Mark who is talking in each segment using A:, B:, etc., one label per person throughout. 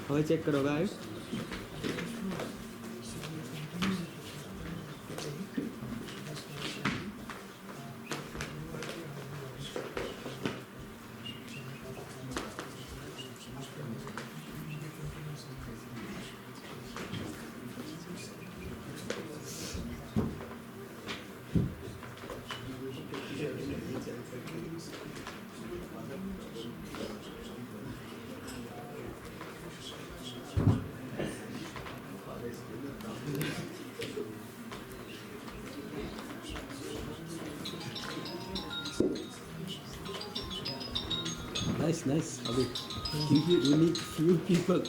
A: હવે ચેક કરો guys. Nice. Abhi, you need few people.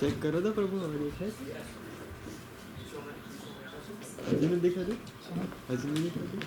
A: Check करो तो प्रभु हमारे साथ. अजी ने देखा थे? अजी ने देखा थे?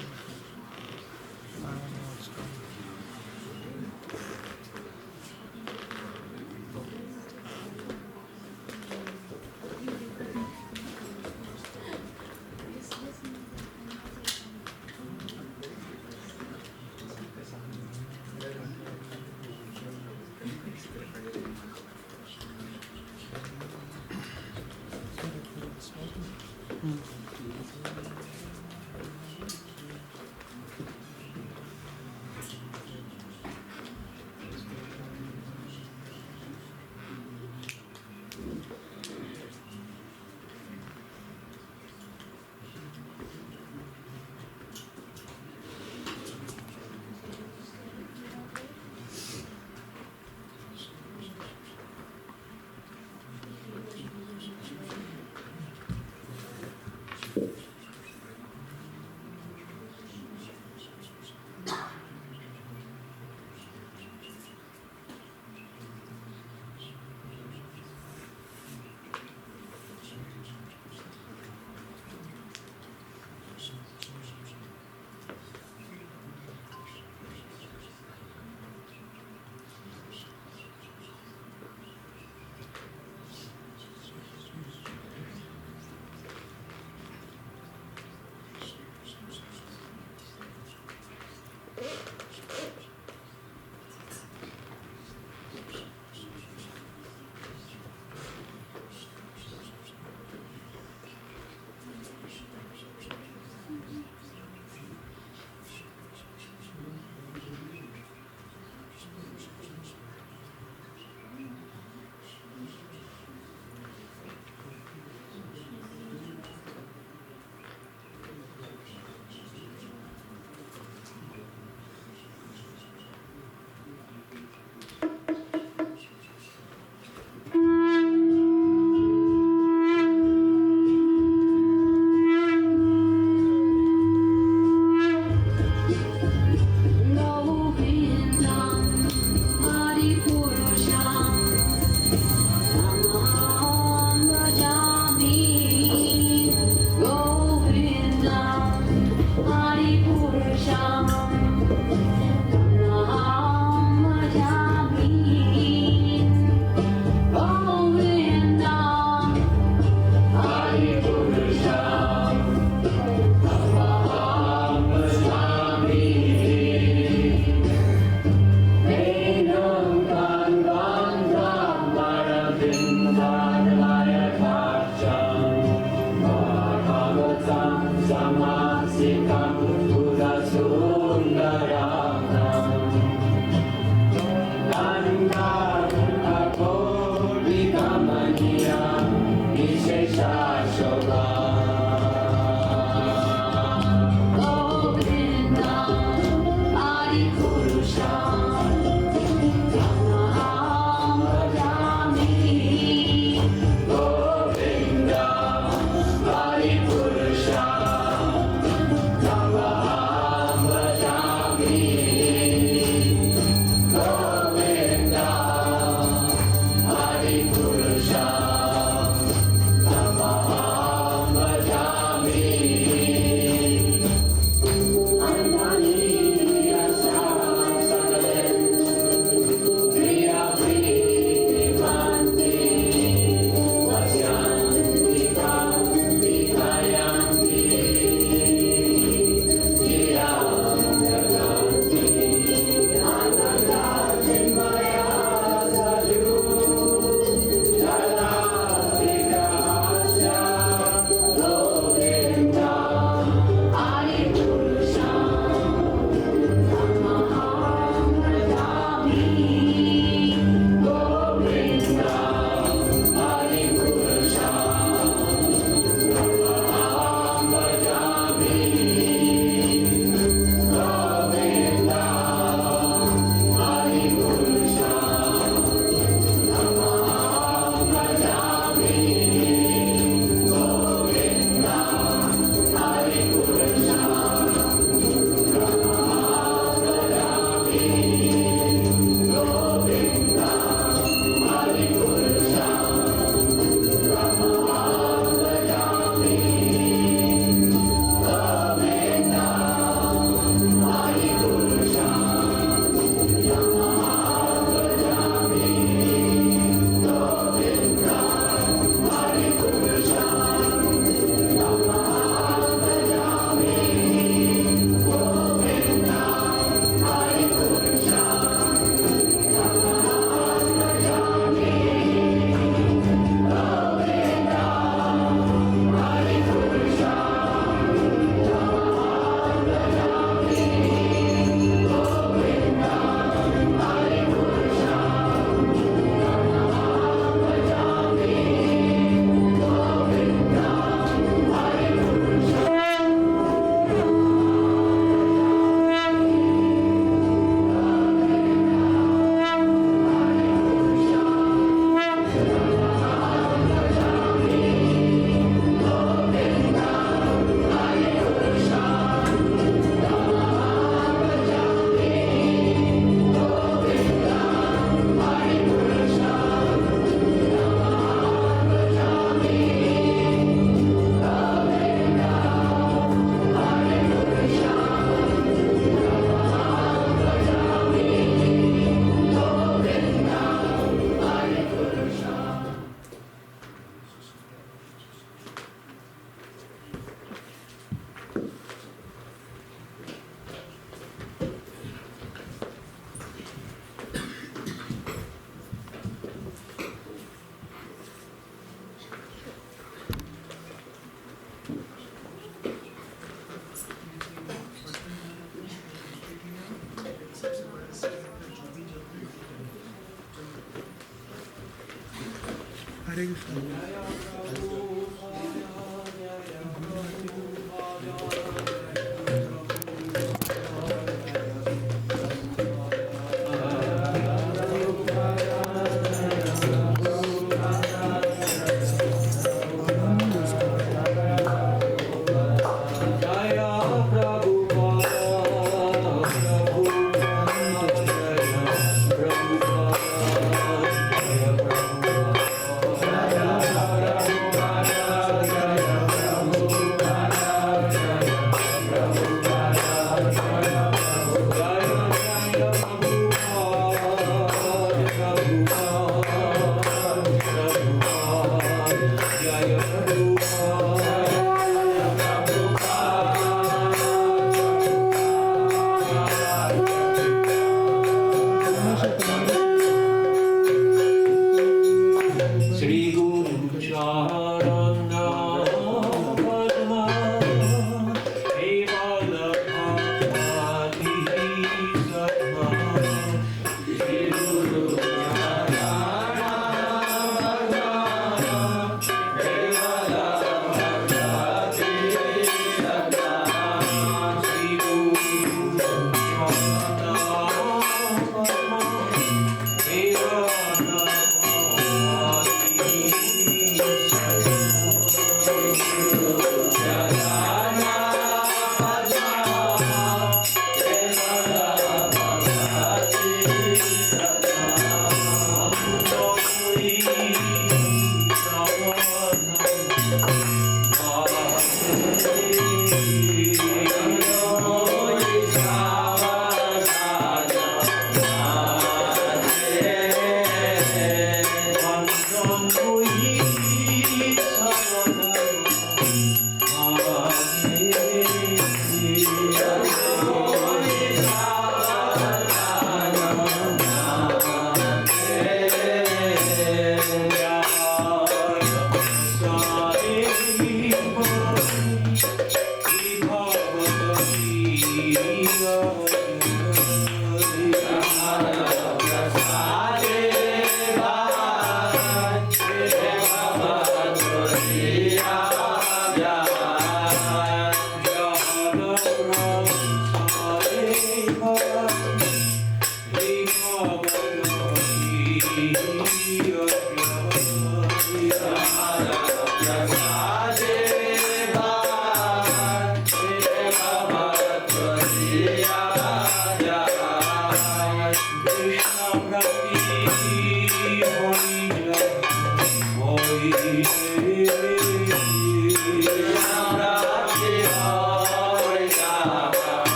B: Hare Krishna.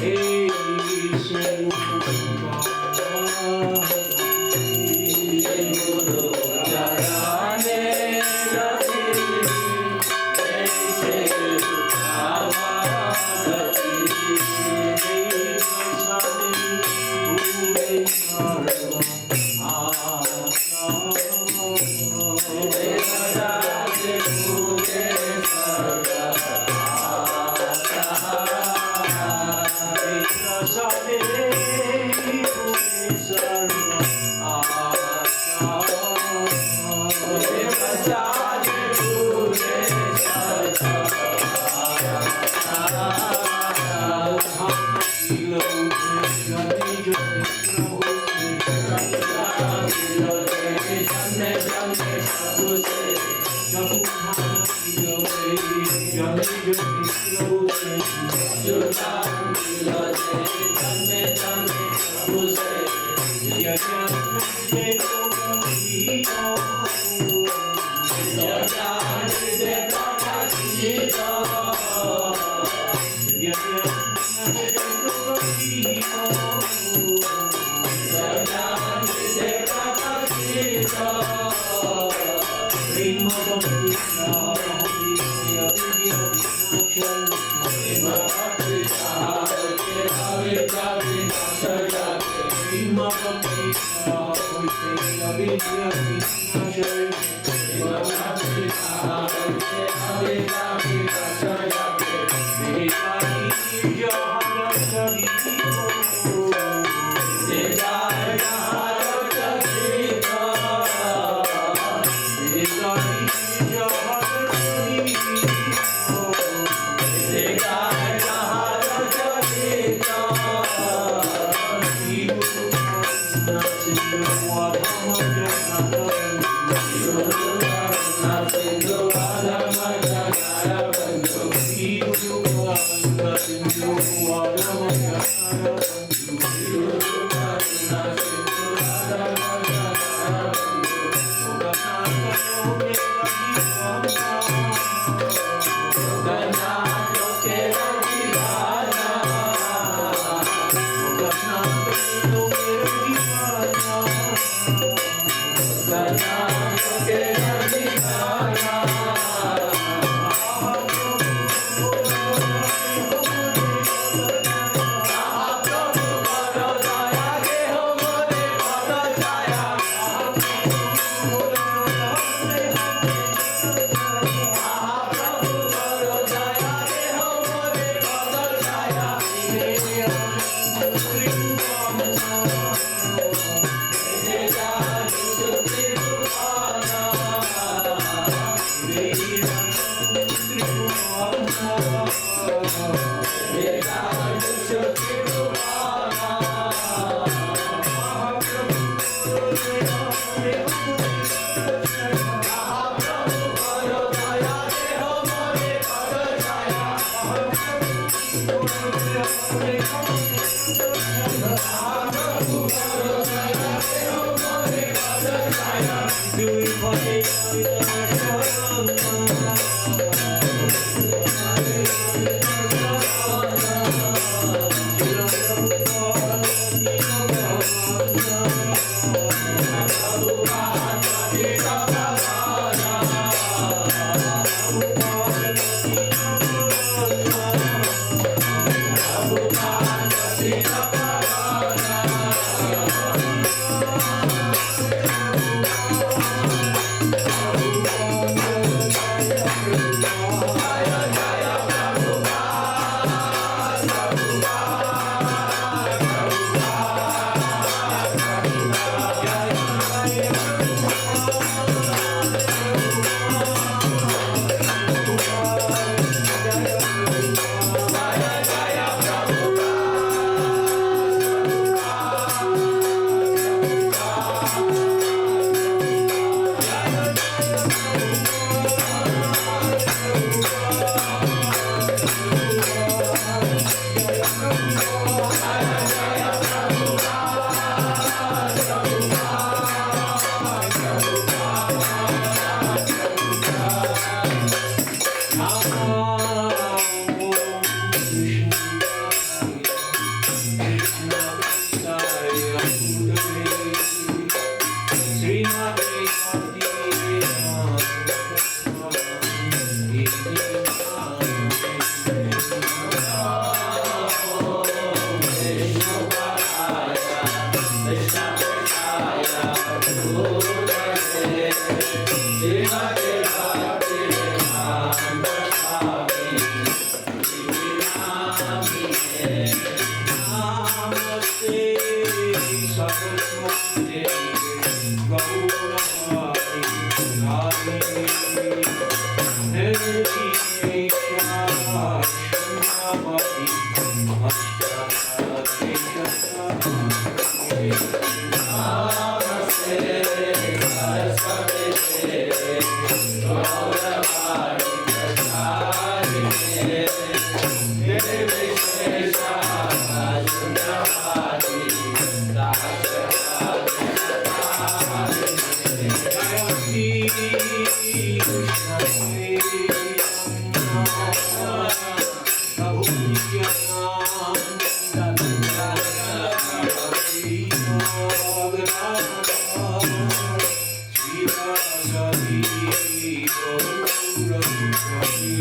C: Hey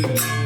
B: Hare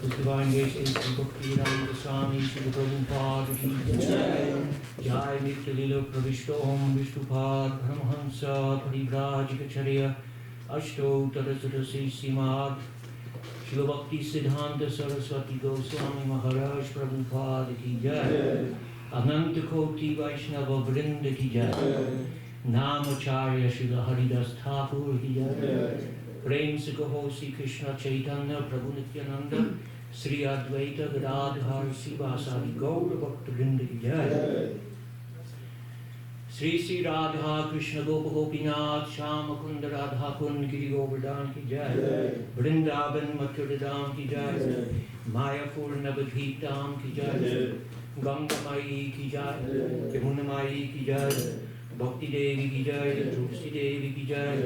B: His Divine Grace is Bhakti Ram Swami Sri Prabhupada Ki Jai. Jai Nitya Lila Pravishto Om Vishnupad Paramahansa Parivrajikacharya Ashto Tadasudasi Simad Shila Bhakti Siddhanta Saraswati Goswami Maharaj Prabhupada ki jai. Ananta Koti Vaishnava Vrinda ki jai. Namacharya Shila Haridas Thakur ki jai. Prem Sikahosi Krishna Chaitanya Prabhu Nityananda Sri Advaita Gadadhar Sivasadi Gaura Bhakta Vrinda ki jai. Sri Sri Radha Krishna Gopa Gopinath Shama Kunda Radha Kund Giri Govardhan ki jai. Vrindavan Mathura Dham ki jai. Mayapur Navadvip Dham ki jai. Ganga Mai ki jai. Yamuna Mai ki jai. Bhakti Devi ki jai. Tulsi Devi ki jai.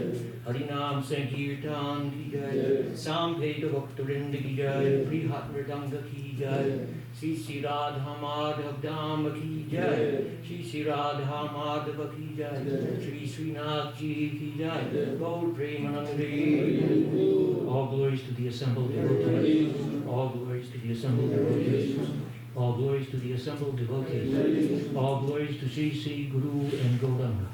B: Harinam Sankirtan ki jai. Sampeta Bhakta Vrinda ki jai. Prihat Mridanga ki jai. Sri Sri Radha Madhav Dham ki jai. Sri Sri Radha Madhava ki jai. Sri Srinath Ji ki jai. Gaur Premanandari. All glories to the assembled devotees. All glories to the assembled devotees. All glories to the assembled devotees. All glories to Sri Sri Guru and Gauranga.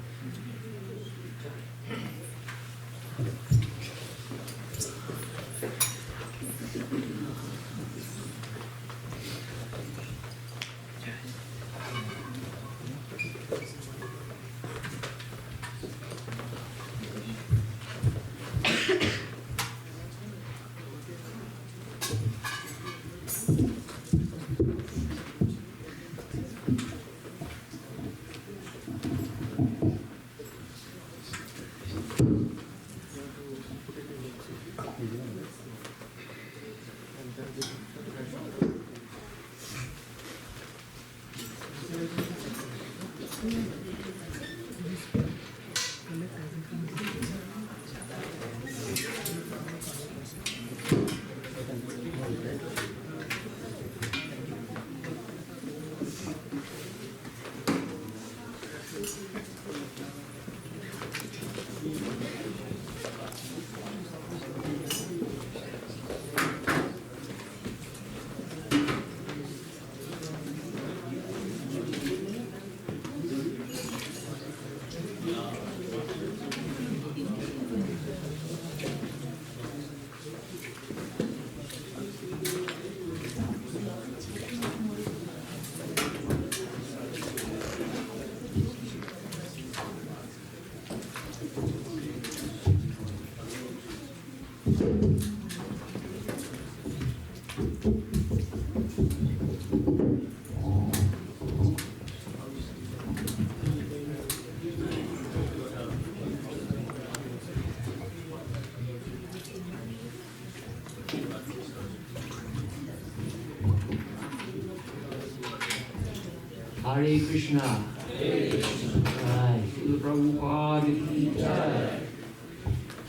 B: Hare Krishna. Right. Prabhupada ki jai.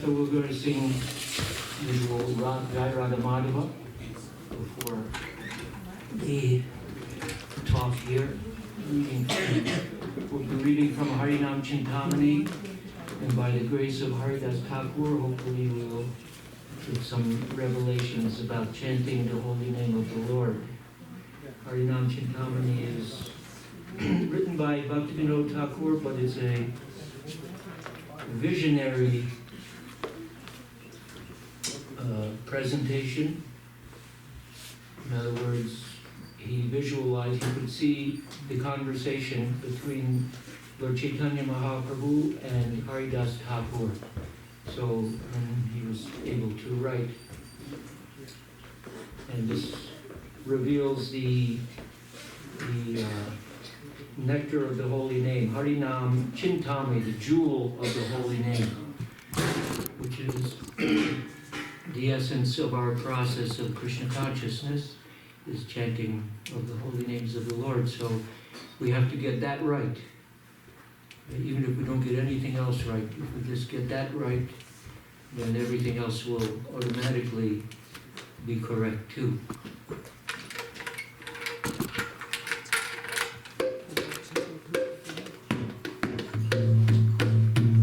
B: So we're going to sing the Jai Radha Madhava before the talk here. We'll be reading from Harinam Chintamani, and by the grace of Haridas Thakur, hopefully we will get some revelations about chanting the holy name of the Lord. Harinam Chintamani is written by Bhaktivinoda Thakur, but it's a visionary presentation. In other words, he visualized, he could see the conversation between Lord Chaitanya Mahaprabhu and Haridas Thakur. So he was able to write. And this reveals the nectar of the holy name, Harinam Chintami, the jewel of the holy name, which is the essence of our process of Krishna consciousness, is chanting of the holy names of the Lord. So we have to get that right. Even if we don't get anything else right, if we just get that right, then everything else will automatically be correct too.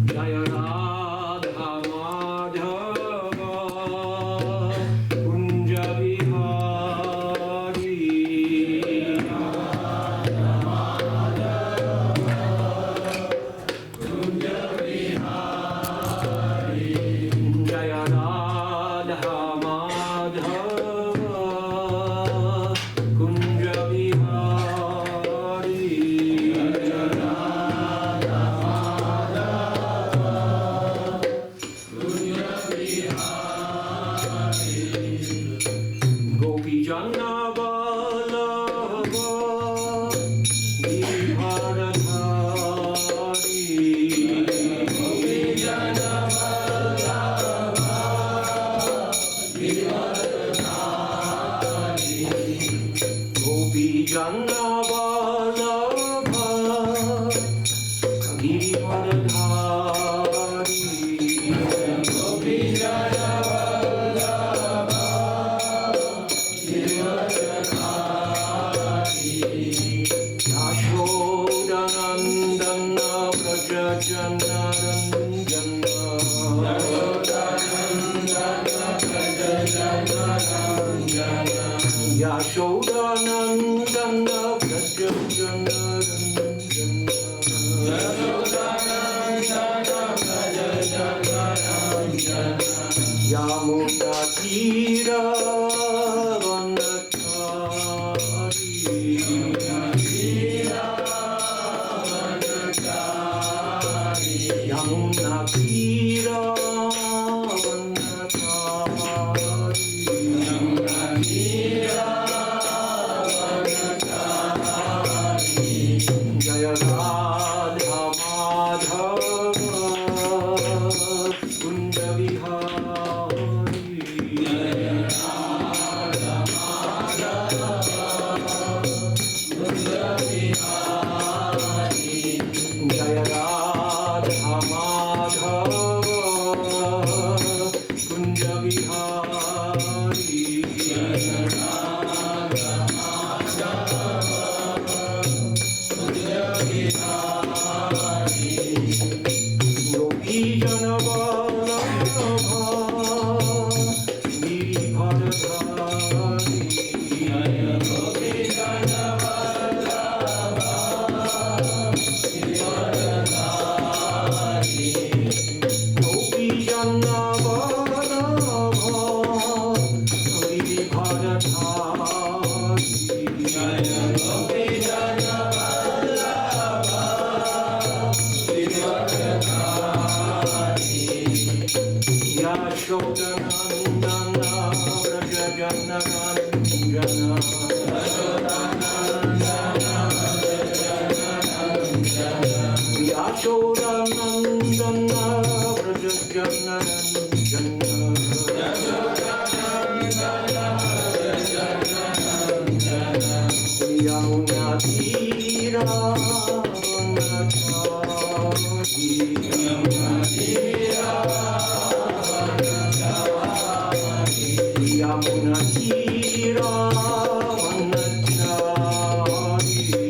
B: Jaya Radha Madhava Jana Vallabha Giridharadhari Gopi Jana Vallabha Giridharadhari Gopi Jana Vallabha Giridharadhari Gopi Jana Yashodanandana Yamuna Tira Vanatari Yamuna Tira Jaya Radha Madhava Kunja Vihari Jaya Radha Madhava Kunja Vihari Jaya Radha Madhava Kunja Vihari Jaya Radha Gopi Jana Vallabha Giridharadhari Gopi Jana Vallabha Giridharadhari Gopi Jana Vallabha Giridharadhari Gopi Jana Yashodanandana Vrajajanarandana Yashodanandana Vrajajanarandana Yamuna Tira Vanatari Yamuna Tira Yamuna Tira Vanatari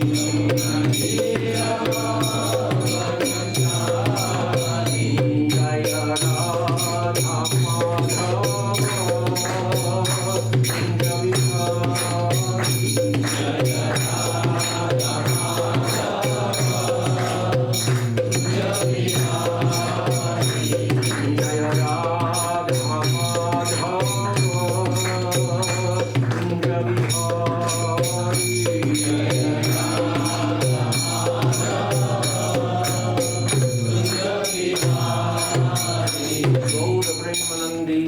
B: Yamuna Tira Vanatari Jaya Radha Madhava Kunja Vihari Jaya Radha Madhava Kunja Vihari Jaya Radha Madhava Kunja Vihari Jaya Radha Kunja Vihari Gaura Premanandi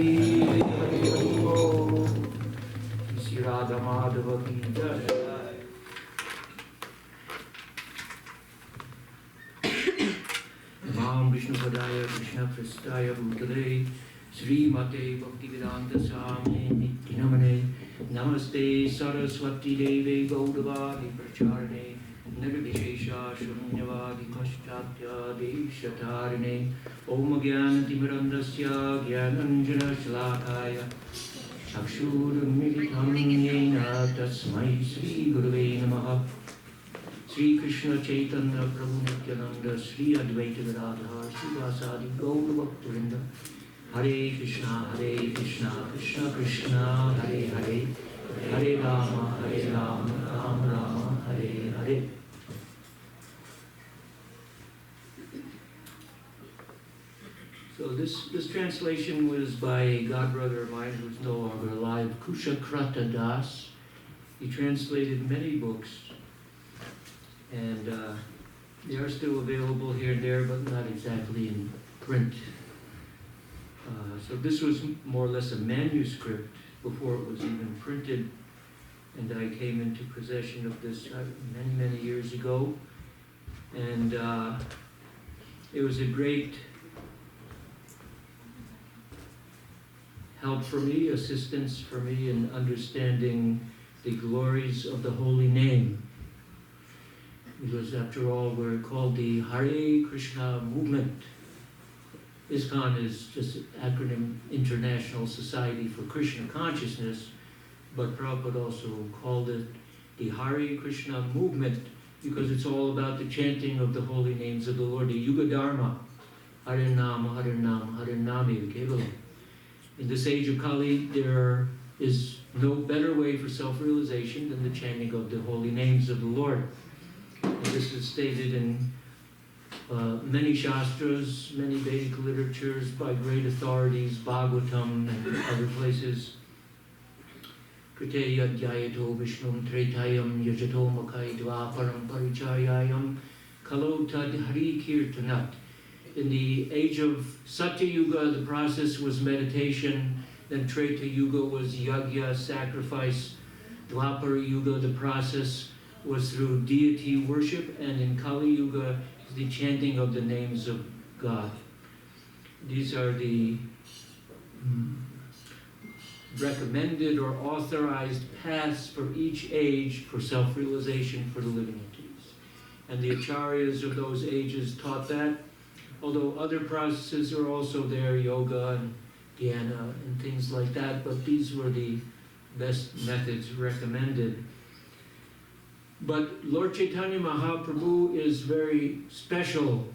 B: Hari Om Shri Radha Madhava Ki Jai. Nam Vishnu Padaya Krishna Prastaya Bhutale Sri Mate Bhaktivedanta Swami Nityanamane Namaste Saraswati Deve Gaudavadi Pracharane Nirvishesha Shunyavadi Paschatya Deshatarane Om Gyanatimirandasya Gyananjana Shalakaya Chakshurmilitam Yena Tasmai Sri Gurave Namaha Sri Krishna Chaitanya Prabhu Nityananda Sri Advaita Gadadhar Sri Vasadi Gaura Bhaktivinoda Hare Krishna Krishna Krishna Hare Hare Hare Rama Rama Rama Hare Hare. So this translation was by a godbrother of mine who's no longer alive, Kushakrata Das. He translated many books, and they are still available here and there, but not exactly in print. So this was more or less a manuscript before it was even printed, and I came into possession of this many, many years ago. And it was a great help for me, assistance for me in understanding the glories of the holy name. Because after all, we're called the Hare Krishna movement. ISKCON is just an acronym, International Society for Krishna Consciousness, but Prabhupada also called it the Hare Krishna movement because it's all about the chanting of the holy names of the Lord, the Yuga Dharma, Hare Nama, Hare Nama, Hare Nami Kevalam. In this age of Kali, there is no better way for self-realization than the chanting of the holy names of the Lord. And this is stated in many Shastras, many Vedic literatures by great authorities, Bhagavatam and other places. Krite yadyayato vishnum tretayam yajato makai dvaparam parichayayam kalo tad hari kirtanat. In the age of Satya Yuga, the process was meditation. Then Treta Yuga was yagya, sacrifice. Dwapara Yuga, the process was through deity worship. And in Kali Yuga, the chanting of the names of God. These are the recommended or authorized paths for each age for self-realization for the living entities. And the acharyas of those ages taught that, although other processes are also there, yoga and dhyana and things like that, but these were the best methods recommended. But Lord Chaitanya Mahaprabhu is very special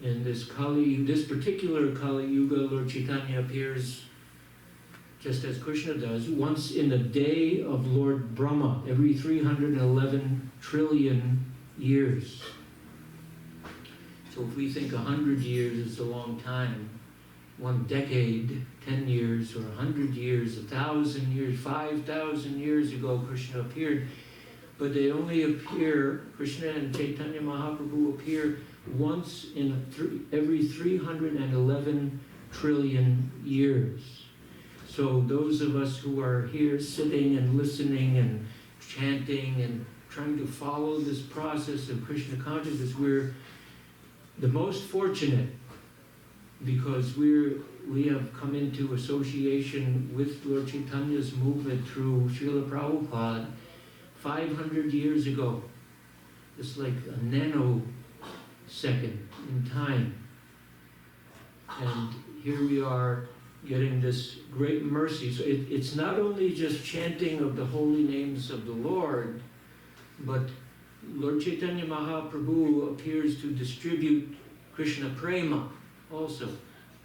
B: in this particular Kali Yuga. Lord Chaitanya appears just as Krishna does, once in the day of Lord Brahma, every 311 trillion years. So if we think 100 years is a long time, 1 decade, 10 years, or 100 years, 1,000 years, 5,000 years ago Krishna appeared, but they only appear, Krishna and Chaitanya Mahaprabhu appear once in every 311 trillion years. So those of us who are here sitting and listening and chanting and trying to follow this process of Krishna consciousness, we're the most fortunate because we have come into association with Lord Chaitanya's movement through Srila Prabhupada 500 years ago. It's like a nanosecond in time. And here we are getting this great mercy. So it's not only just chanting of the holy names of the Lord, but Lord Chaitanya Mahaprabhu appears to distribute Krishna Prema also.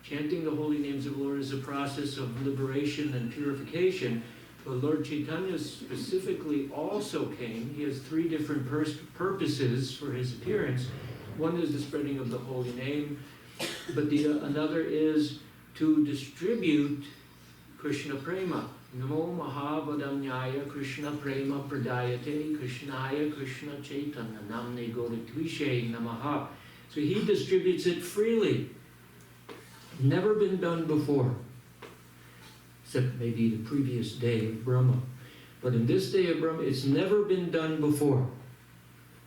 B: Chanting the holy names of the Lord is a process of liberation and purification, but Lord Chaitanya specifically also came. He has 3 different purposes for his appearance. One is the spreading of the holy name, but another is to distribute Krishna Prema. Namo Mahavadanyaya Krishna Prema Pradayate Krishnaya Krishna Chaitanya Namne Godatvishe Namaha. So he distributes it freely. Never been done before, except maybe the previous day of Brahma. But in this day of Brahma, it's never been done before.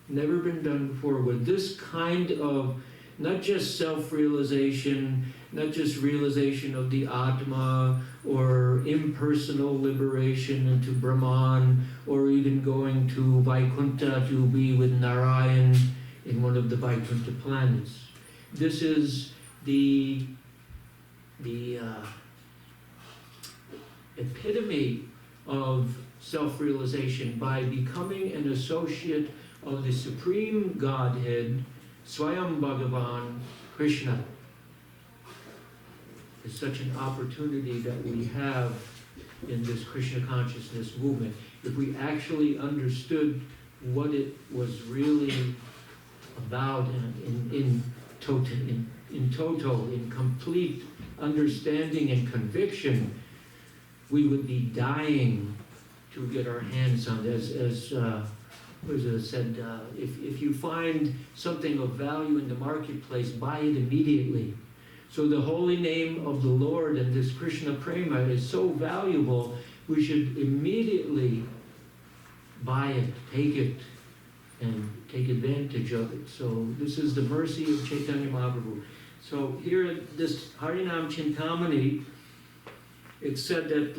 B: Never been done before with this kind of not just self-realization, not just realization of the Atma, or impersonal liberation into Brahman, or even going to Vaikuntha to be with Narayan in one of the Vaikuntha planets. This is the epitome of self-realization by becoming an associate of the Supreme Godhead, Swayam Bhagavan Krishna. It's such an opportunity that we have in this Krishna consciousness movement. If we actually understood what it was really about in complete understanding and conviction, we would be dying to get our hands on it. As was it said, if you find something of value in the marketplace, buy it immediately. So the holy name of the Lord and this Krishna Prema is so valuable, we should immediately buy it, take it, and take advantage of it. So this is the mercy of Chaitanya Mahaprabhu. So here at this Harinam Chintamani, it's said that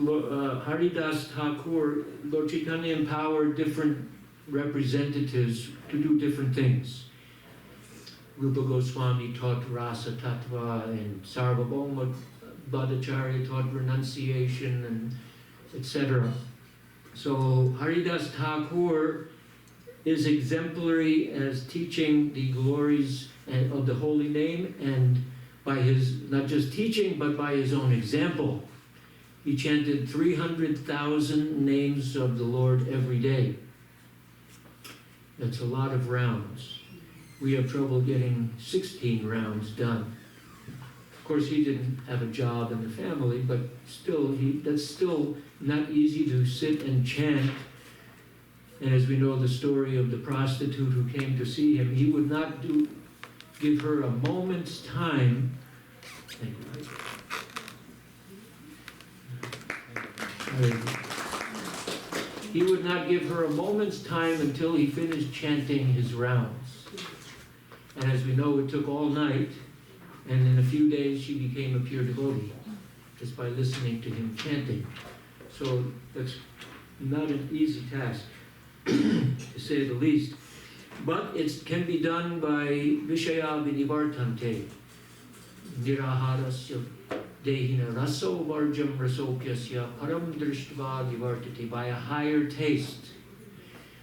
B: Haridas Thakur, Lord Chaitanya empowered different representatives to do different things. Rupa Goswami taught Rasa Tattva, and Sarvabhauma Bhattacharya taught renunciation, and etc. So Haridas Thakur is exemplary as teaching the glories of the holy name, and by his, not just teaching, but by his own example. He chanted 300,000 names of the Lord every day. That's a lot of rounds. We have trouble getting 16 rounds done. Of course, he didn't have a job in the family, but still, that's still not easy to sit and chant. And as we know the story of the prostitute who came to see him, he would not give her a moment's time. Thank you. He would not give her a moment's time until he finished chanting his rounds. And as we know, it took all night, and in a few days she became a pure devotee, just by listening to him chanting. So that's not an easy task, to say the least. But it can be done by Vishaya Vinivartante, Niraharasya Dehina Raso Varjam Rasopyasya Param Drishtva Nivartate, by a higher taste.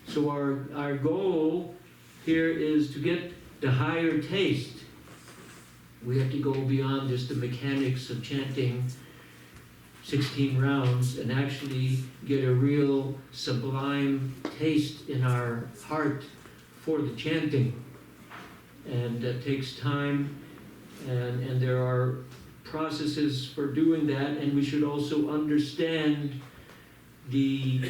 B: So our goal here is to get the higher taste. We have to go beyond just the mechanics of chanting 16 rounds and actually get a real sublime taste in our heart for the chanting. And that takes time, and there are processes for doing that, and we should also understand the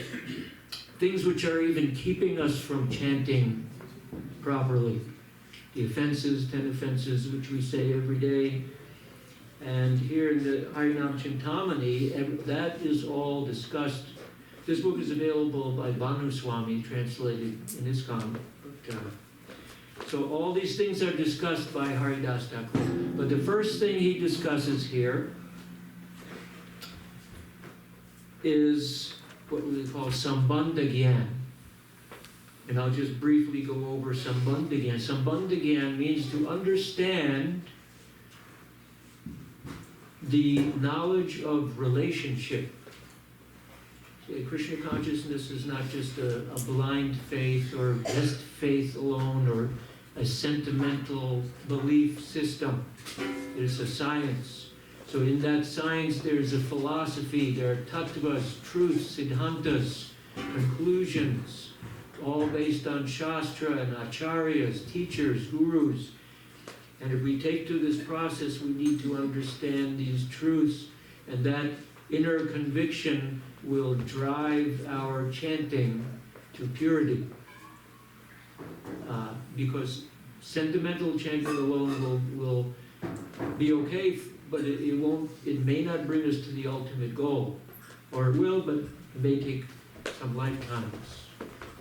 B: things which are even keeping us from chanting properly. The offenses, 10 offenses, which we say every day. And here in the Harinam Chintamani, that is all discussed. This book is available by Bhanu Swami, translated in ISKCON. So all these things are discussed by Haridas Thakur. But the first thing he discusses here is what we call Sambandha Gyan. And I'll just briefly go over Sambandha Gyan. Sambandha Gyan means to understand the knowledge of relationship. Krishna consciousness is not just a blind faith or just faith alone or a sentimental belief system. It's a science. So in that science there's a philosophy, there are tattvas, truths, siddhantas, conclusions, all based on Shastra and acharyas, teachers, gurus. And if we take to this process, we need to understand these truths, and that inner conviction will drive our chanting to purity. Because sentimental chanting alone will be okay, but it may not bring us to the ultimate goal. Or it will, but it may take some lifetimes.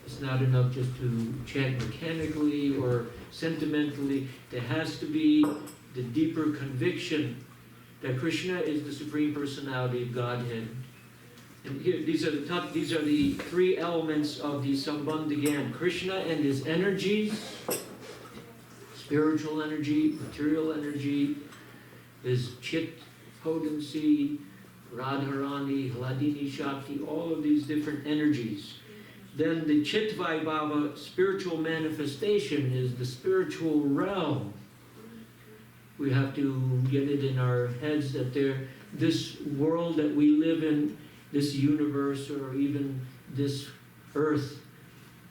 B: It's not enough just to chant mechanically or sentimentally. There has to be the deeper conviction that Krishna is the Supreme Personality of Godhead. And here, these are the three elements of the Sambandha Gyan. Krishna and his energies, spiritual energy, material energy, his chit potency, Radharani, Hladini Shakti, all of these different energies. Then the Chit Vaibhava, spiritual manifestation, is the spiritual realm. We have to get it in our heads that this world that we live in, this universe, or even this earth,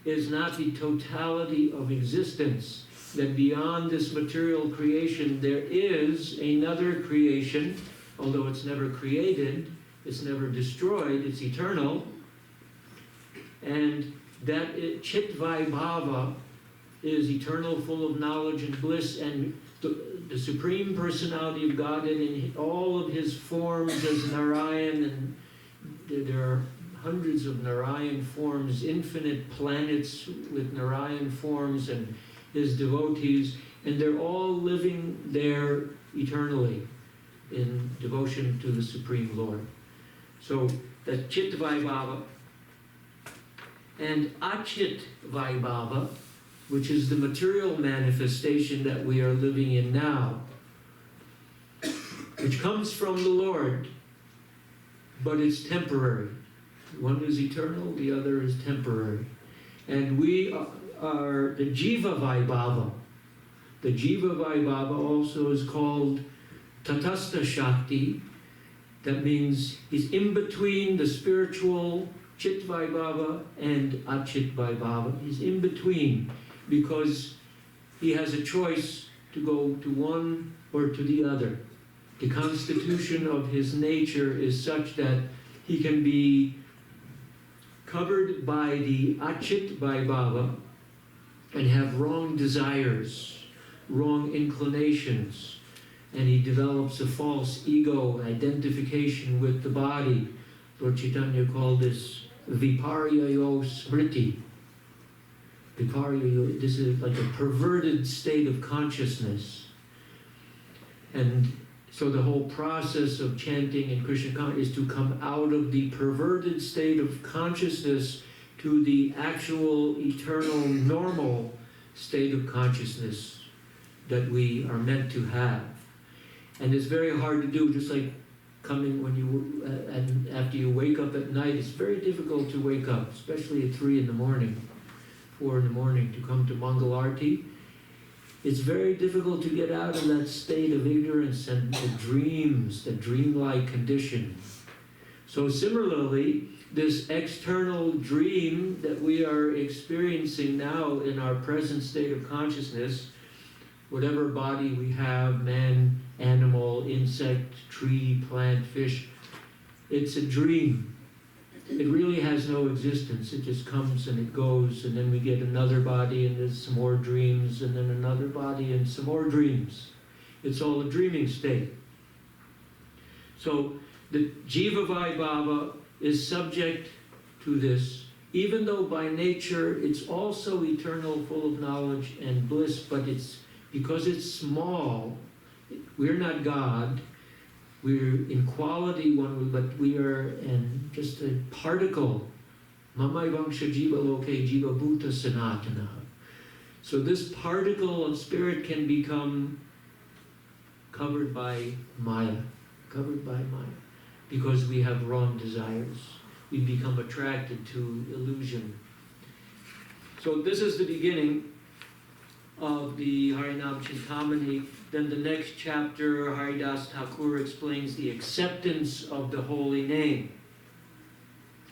B: is not the totality of existence. That beyond this material creation, there is another creation, although it's never created, it's never destroyed, it's eternal. And that Chit Vaibhava is eternal, full of knowledge and bliss, and the Supreme Personality of Godhead in all of his forms as Narayan, and there are hundreds of Narayan forms, infinite planets with Narayan forms and his devotees, and they're all living there eternally in devotion to the Supreme Lord. So that's Chit Vaibhava. And Achit Vaibhava, which is the material manifestation that we are living in now, which comes from the Lord, but it's temporary. One is eternal, the other is temporary. And we are the Jiva Vaibhava. The Jiva Vaibhava also is called Tatastha Shakti. That means he's in between the spiritual Chit Vaibhava and Achit Vaibhava. He's in between because he has a choice to go to one or to the other. The constitution of his nature is such that he can be covered by the Achit Vaibhava and have wrong desires, wrong inclinations, and he develops a false ego identification with the body. Lord Chaitanya called this Viparyayo Smriti. Viparyayo, this is like a perverted state of consciousness. And so the whole process of chanting in Krishna consciousness is to come out of the perverted state of consciousness to the actual eternal normal state of consciousness that we are meant to have. And it's very hard to do, just like coming when you, and after you wake up at night, it's very difficult to wake up, especially at 3 in the morning, 4 in the morning, to come to Mangalarti. It's very difficult to get out of that state of ignorance and the dreams, the dreamlike condition. So similarly, this external dream that we are experiencing now in our present state of consciousness, whatever body we have, man, animal, insect, tree, plant, fish, it's a dream. It really has no existence. It just comes and it goes, and then we get another body and there's some more dreams, and then another body and some more dreams. It's all a dreaming state. So the Jiva Vaibhava is subject to this, even though by nature it's also eternal, full of knowledge and bliss, but it's because it's small. We're not God. We're in quality one, but we are in just a particle. Mamai Vangsha Jiva Loke Jiva Bhuta Sanatana. So this particle of spirit can become covered by Maya, because we have wrong desires. We become attracted to illusion. So this is the beginning of the Harinam Chintamani. Then the next chapter, Haridas Thakur explains the acceptance of the holy name.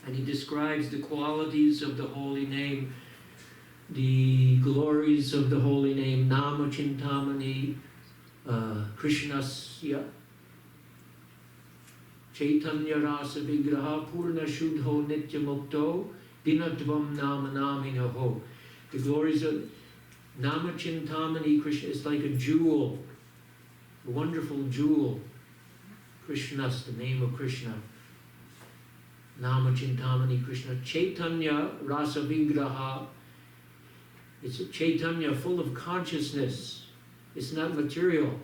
B: And he describes the qualities of the holy name, the glories of the holy name, Nama Chintamani, Krishnasya, Chaitanya Rasa Vigraha, Purna Shuddho Nitya Mukto, Dinatvam Nama Naminaho. The glories of Nama Chintamani Krishna is like a jewel, a wonderful jewel. Krishnas, the name of Krishna. Nama Chintamani Krishna. Chaitanya Rasa Vigraha. It's a Chaitanya full of consciousness. It's not material.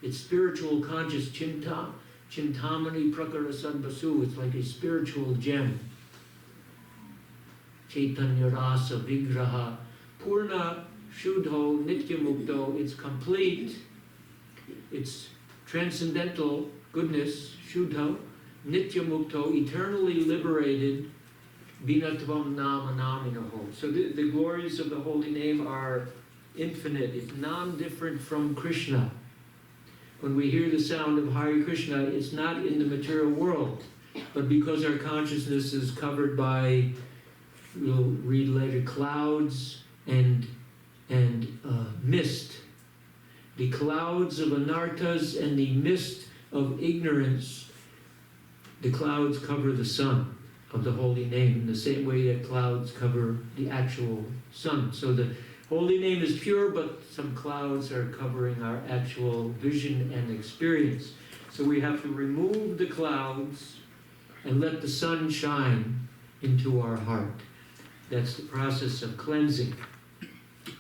B: It's spiritual conscious. Chintamani Prakara Sadbasu. It's like a spiritual gem. Chaitanya Rasa Vigraha. Purna Shuddho Nitya Mukto, it's complete, it's transcendental goodness, Shuddho, Nitya Mukto, eternally liberated, Binatvam Nama Naminaho. So the glories of the holy name are infinite, it's non-different from Krishna. When we hear the sound of Hare Krishna, it's not in the material world, but because our consciousness is covered by, we'll read later, clouds and mist. The clouds of anarthas and the mist of ignorance, the clouds cover the sun of the holy name in the same way that clouds cover the actual sun. So the holy name is pure, but some clouds are covering our actual vision and experience. So we have to remove the clouds and let the sun shine into our heart. That's the process of cleansing.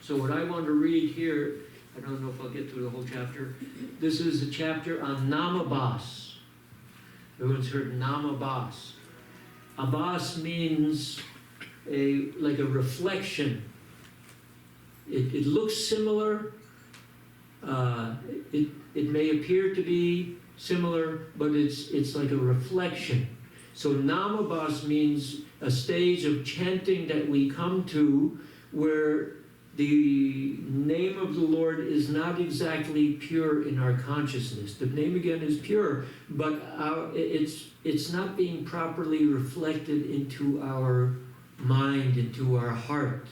B: So what I want to read here, I don't know if I'll get through the whole chapter. This is a chapter on Namabas. Everyone's heard Namabas. Abbas means like a reflection. It looks similar. It may appear to be similar, but it's like a reflection. So Namabas means a stage of chanting that we come to where the name of the Lord is not exactly pure in our consciousness. The name again is pure, but it's not being properly reflected into our mind, into our heart.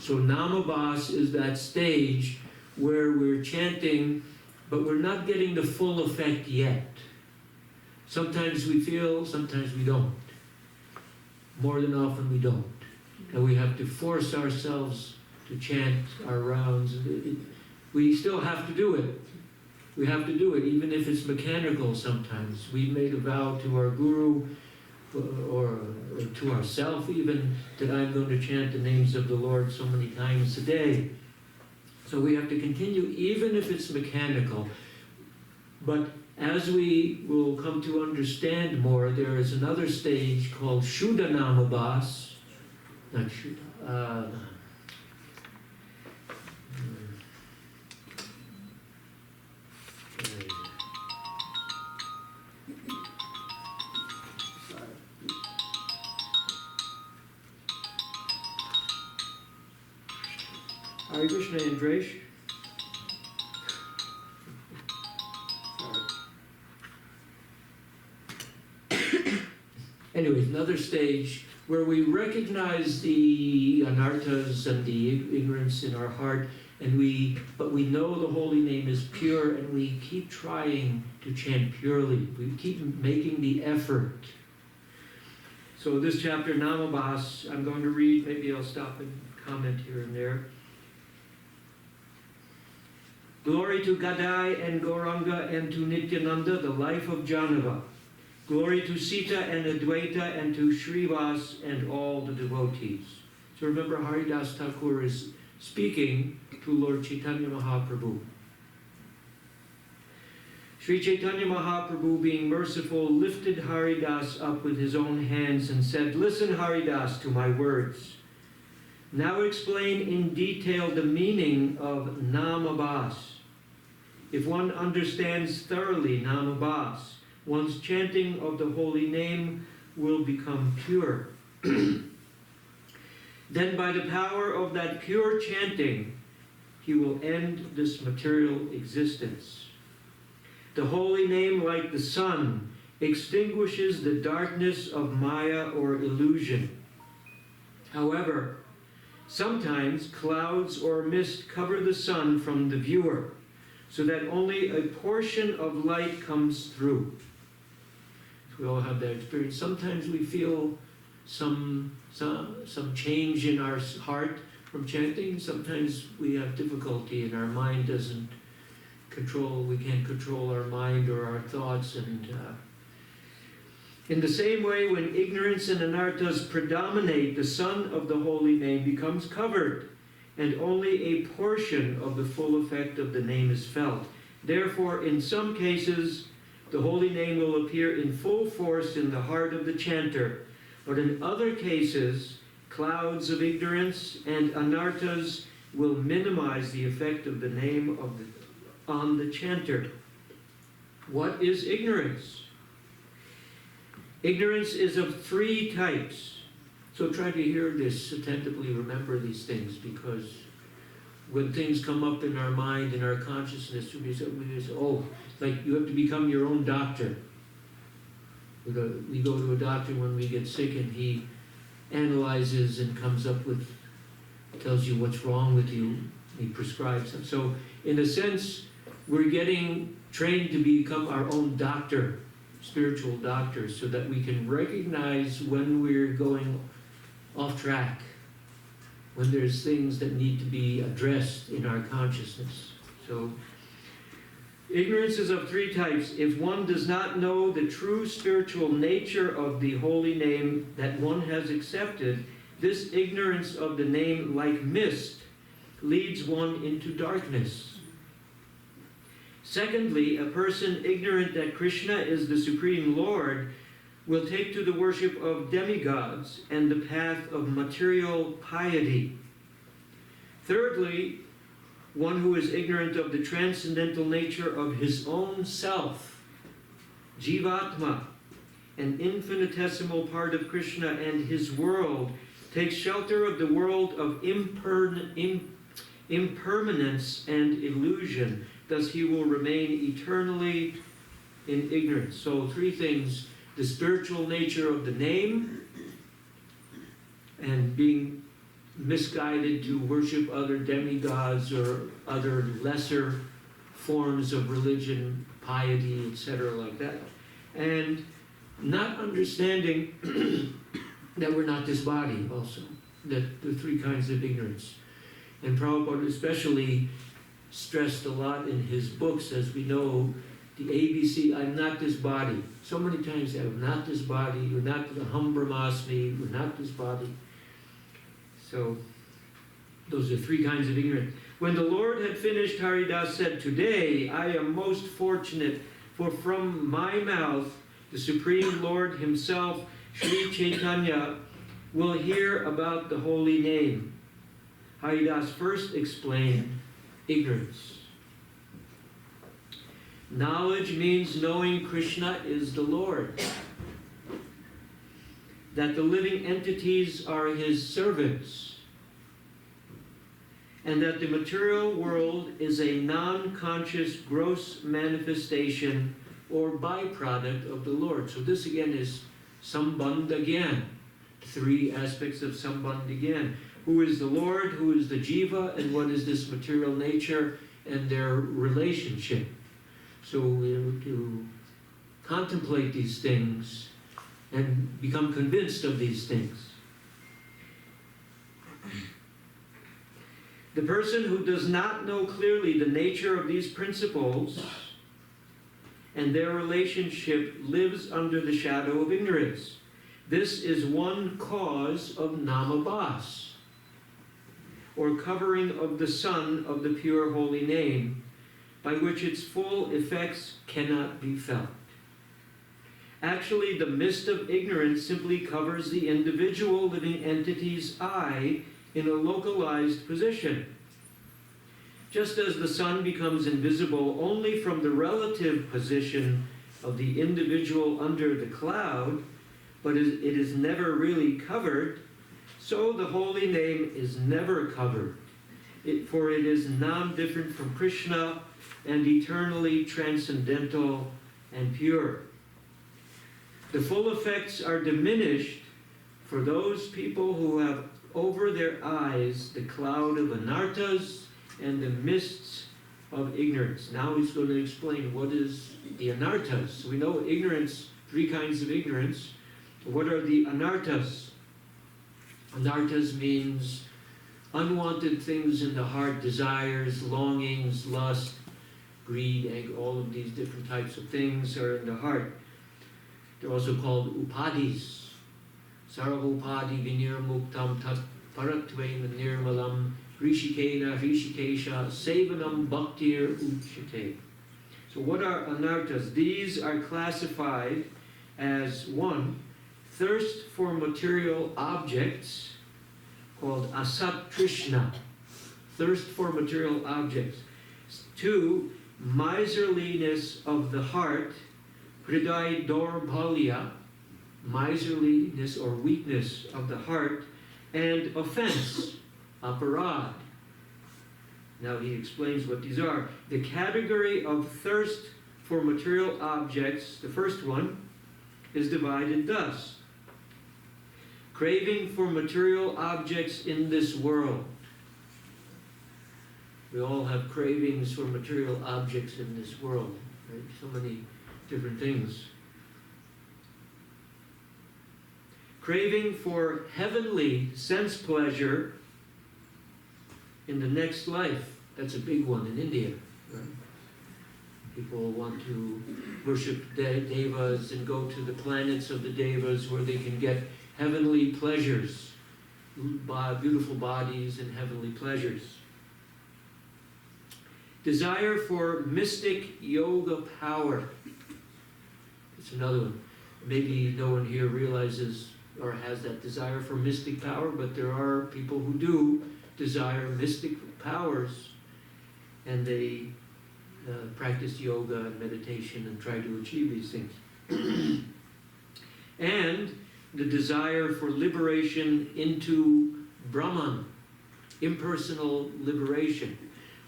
B: So Namabas is that stage where we're chanting, but we're not getting the full effect yet. Sometimes we feel, sometimes we don't. More than often we don't. And we have to force ourselves to chant our rounds. We still have to do it. We have to do it, even if it's mechanical sometimes. We've made a vow to our guru, or to ourselves even, that I'm going to chant the names of the Lord so many times a day. So we have to continue, even if it's mechanical. But as we will come to understand more, there is another stage called Shuddha Namabas. Not Shuddha. Hare Krishna, Andresh. Anyways, another stage where we recognize the anarthas and the ignorance in our heart, but we know the holy name is pure, and we keep trying to chant purely. We keep making the effort. So this chapter, Namabas, I'm going to read. Maybe I'll stop and comment here and there. Glory to Gadai and Gauranga and to Nityananda, the life of Janava. Glory to Sita and Advaita and to Srivas and all the devotees. So remember, Haridas Thakur is speaking to Lord Chaitanya Mahaprabhu. Sri Chaitanya Mahaprabhu, being merciful, lifted Haridas up with his own hands and said, "Listen, Haridas, to my words. Now explain in detail the meaning of Namabas. If one understands thoroughly Namabas, one's chanting of the holy name will become pure. Then by the power of that pure chanting, he will end this material existence. The holy name, like the sun, extinguishes the darkness of Maya or illusion. However, sometimes clouds or mist cover the sun from the viewer, so that only a portion of light comes through. We all have that experience. Sometimes we feel some change in our heart from chanting. Sometimes we have difficulty and our mind doesn't control, we can't control our mind or our thoughts. And in the same way, when ignorance and anarthas predominate, the sun of the holy name becomes covered, and only a portion of the full effect of the name is felt. Therefore, in some cases, the holy name will appear in full force in the heart of the chanter, but in other cases, clouds of ignorance and anarthas will minimize the effect of the name on the chanter. What is ignorance? Ignorance is of three types. So try to hear this attentively, remember these things, because when things come up in our mind, in our consciousness, we say, oh, like you have to become your own doctor. We go to a doctor when we get sick, and he analyzes and comes up with, tells you what's wrong with you. He prescribes them. So in a sense, we're getting trained to become our own doctor, spiritual doctors, so that we can recognize when we're going off track, when there's things that need to be addressed in our consciousness. So
C: Ignorance is of three types. If one does not know the true spiritual nature of the holy name that one has accepted, this ignorance of the name, like mist, leads one into darkness. Secondly, a person ignorant that Krishna is the Supreme Lord will take to the worship of demigods and the path of material piety. Thirdly, one who is ignorant of the transcendental nature of his own self, Jivatma, an infinitesimal part of Krishna and his world, takes shelter of the world of impermanence and illusion. Thus he will remain eternally in ignorance. So three things: the spiritual nature of the name, and being misguided to worship other demigods or other lesser forms of religion, piety, etc., like that, and not understanding that we're not this body also, that the three kinds of ignorance. And Prabhupada especially stressed a lot in his books, as we know, the ABC, I'm not this body. So many times, I'm not this body, we're not the Hum Brahmasmi, we're not this body. So, those are three kinds of ignorance. When the Lord had finished, Haridas said, "Today I am most fortunate, for from my mouth the Supreme Lord himself, Sri Chaitanya, will hear about the holy name." Haridas first explained ignorance. Knowledge means knowing Krishna is the Lord, that the living entities are his servants, and that the material world is a non-conscious gross manifestation or byproduct of the Lord. So this again is Sambandha Gyan, three aspects of Sambandha Gyan. Who is the Lord, who is the Jiva, and what is this material nature and their relationship. So we have to contemplate these things and become convinced of these things. The person who does not know clearly the nature of these principles and their relationship lives under the shadow of ignorance. This is one cause of namabhas, or covering of the sun of the pure holy name, by which its full effects cannot be felt. Actually, the mist of ignorance simply covers the individual living entity's eye in a localized position. Just as the sun becomes invisible only from the relative position of the individual under the cloud, but it is never really covered, so the holy name is never covered, for it is non-different from Krishna and eternally transcendental and pure. The full effects are diminished for those people who have over their eyes the cloud of anarthas and the mists of ignorance. Now he's going to explain what is the anarthas. We know ignorance, three kinds of ignorance. What are the anarthas? Anarthas means unwanted things in the heart, desires, longings, lust, greed, all of these different types of things are in the heart. They're also called upadhis. Sarvopadi vinirmuktam tat paratvaim nirmalam rishikena rishikesha sevanam bhaktir uchate. So what are anarthas? These are classified as 1, thirst for material objects, called asat trishna, thirst for material objects. 2, miserliness of the heart, hriday daurbhalya, miserliness or weakness of the heart, and offense, aparad. Now he explains what these are. The category of thirst for material objects, the first one, is divided thus. Craving for material objects in this world. We all have cravings for material objects in this world, right? So many different things. Craving for heavenly sense pleasure in the next life. That's a big one in India, right? People want to worship devas and go to the planets of the devas where they can get heavenly pleasures, beautiful bodies and heavenly pleasures. Desire for mystic yoga power. It's another one. Maybe no one here realizes or has that desire for mystic power, but there are people who do desire mystic powers, and they practice yoga and meditation and try to achieve these things. And the desire for liberation into Brahman, impersonal liberation.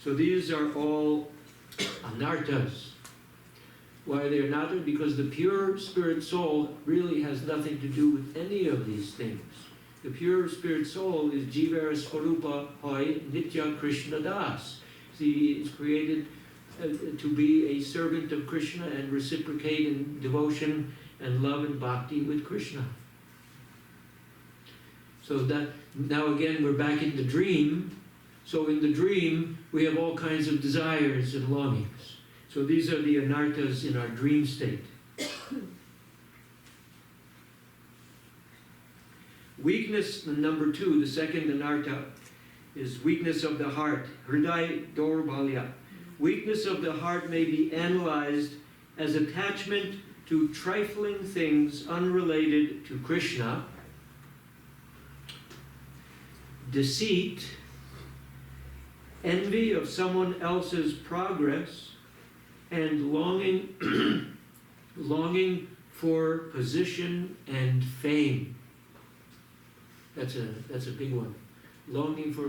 C: So these are all anarthas. Why they're anarthas? Because the pure spirit soul really has nothing to do with any of these things. The pure spirit soul is Jivara Swarupa Hoy Nitya Krishna Das. He is created to be a servant of Krishna and reciprocate in devotion and love and bhakti with Krishna. So that, now again, we're back in the dream. So in the dream, we have all kinds of desires and longings. So these are the anarthas in our dream state. Weakness, number 2, the second anartha, is weakness of the heart. Hriday Dorbalya. Weakness of the heart may be analyzed as attachment to trifling things unrelated to Krishna, deceit, envy of someone else's progress, and longing, longing for position and fame. That's a big one. Longing for,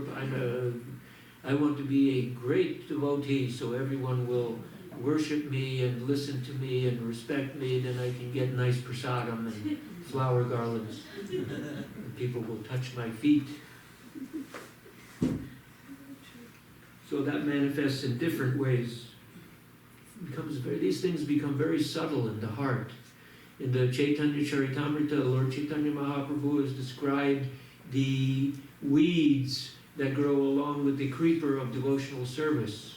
C: I want to be a great devotee so everyone will worship me and listen to me and respect me, then I can get nice prasadam and flower garlands. And people will touch my feet. So that manifests in different ways. These things become very subtle in the heart. In the Chaitanya Charitamrita, Lord Chaitanya Mahaprabhu has described the weeds that grow along with the creeper of devotional service.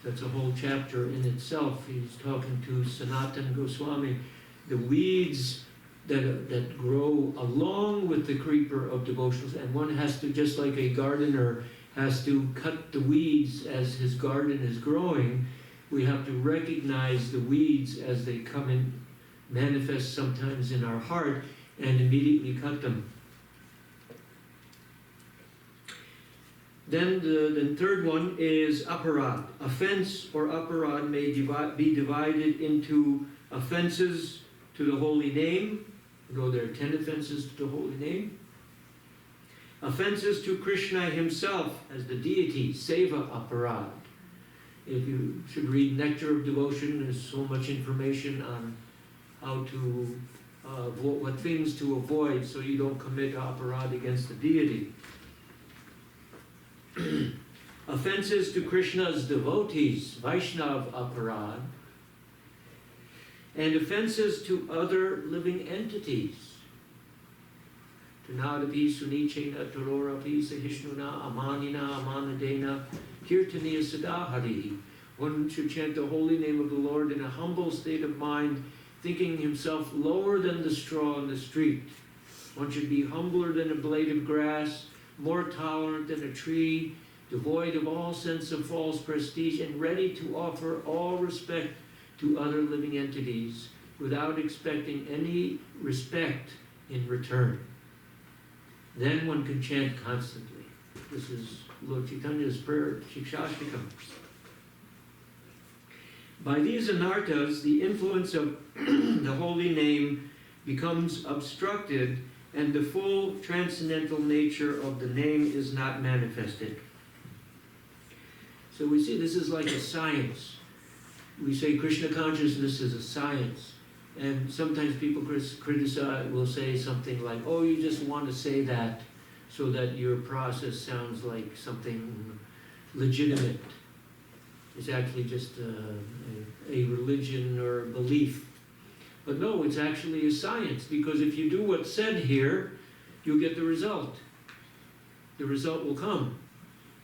C: That's a whole chapter in itself. He's talking to Sanatana Goswami. The weeds that grow along with the creeper of devotional, and one has to, just like a gardener has to cut the weeds as his garden is growing, we have to recognize the weeds as they come in, manifest sometimes in our heart, and immediately cut them. Then the third one is aparad. Offense or aparad may be divided into offenses to the holy name, though there are 10 offenses to the holy name. Offenses to Krishna himself as the deity, seva aparad. If you should read Nectar of Devotion, there's so much information on how to, what things to avoid so you don't commit aparad against the deity. Offenses to Krishna's devotees, Vaishnav aparad, and offenses to other living entities. Tunadapi, Sunichena, Tarorapi, Sahishnuna, Amanina, Amanadena, Kirtaniya Sadahari. One should chant the holy name of the Lord in a humble state of mind, thinking himself lower than the straw in the street. One should be humbler than a blade of grass, more tolerant than a tree, devoid of all sense of false prestige, and ready to offer all respect to other living entities without expecting any respect in return. Then one can chant constantly. This is Lord Chaitanya's prayer, Shikshashtikam. By these anarthas, the influence of the holy name becomes obstructed, and the full transcendental nature of the name is not manifested. So we see this is like a science. We say Krishna consciousness is a science. And sometimes people criticize, will say something like, oh, you just want to say that so that your process sounds like something legitimate. It's actually just a religion or a belief. But no, it's actually a science, because if you do what's said here, you'll get the result. The result will come.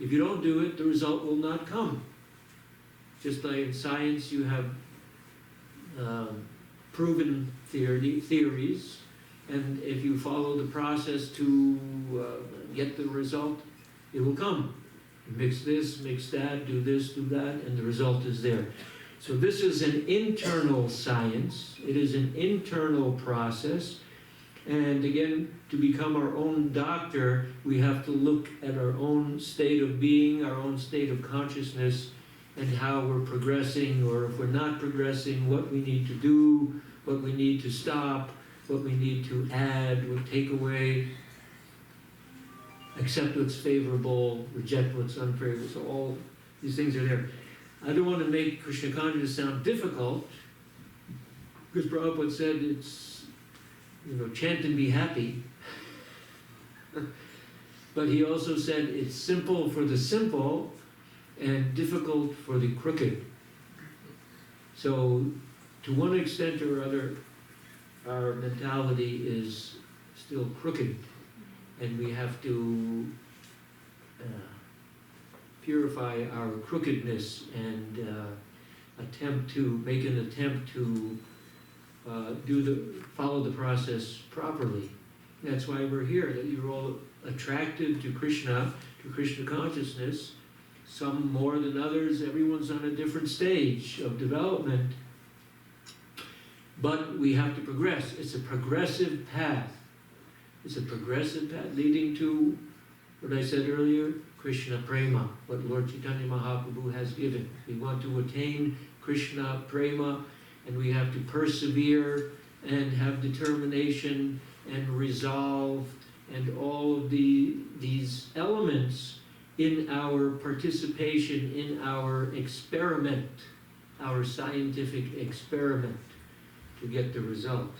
C: If you don't do it, the result will not come. Just like in science, you have proven theories, and if you follow the process to get the result, it will come. Mix this, mix that, do this, do that, and the result is there. So this is an internal science. It is an internal process. And again, to become our own doctor, we have to look at our own state of being, our own state of consciousness, and how we're progressing, or if we're not progressing, what we need to do, what we need to stop, what we need to add or take away, accept what's favorable, reject what's unfavorable. So all these things are there. I don't want to make Krishna consciousness sound difficult, because Prabhupada said it's, chant and be happy. But he also said it's simple for the simple and difficult for the crooked. So, to one extent or other, our mentality is still crooked, and we have to purify our crookedness and make an attempt to follow the process properly. That's why we're here, that you're all attracted to Krishna consciousness, some more than others. Everyone's on a different stage of development, but we have to progress. It's a progressive path. It's a progressive path leading to what I said earlier, Krishna Prema, what Lord Chaitanya Mahaprabhu has given. We want to attain Krishna Prema, and we have to persevere and have determination and resolve and all of these elements in our participation in our experiment, our scientific experiment, to get the result.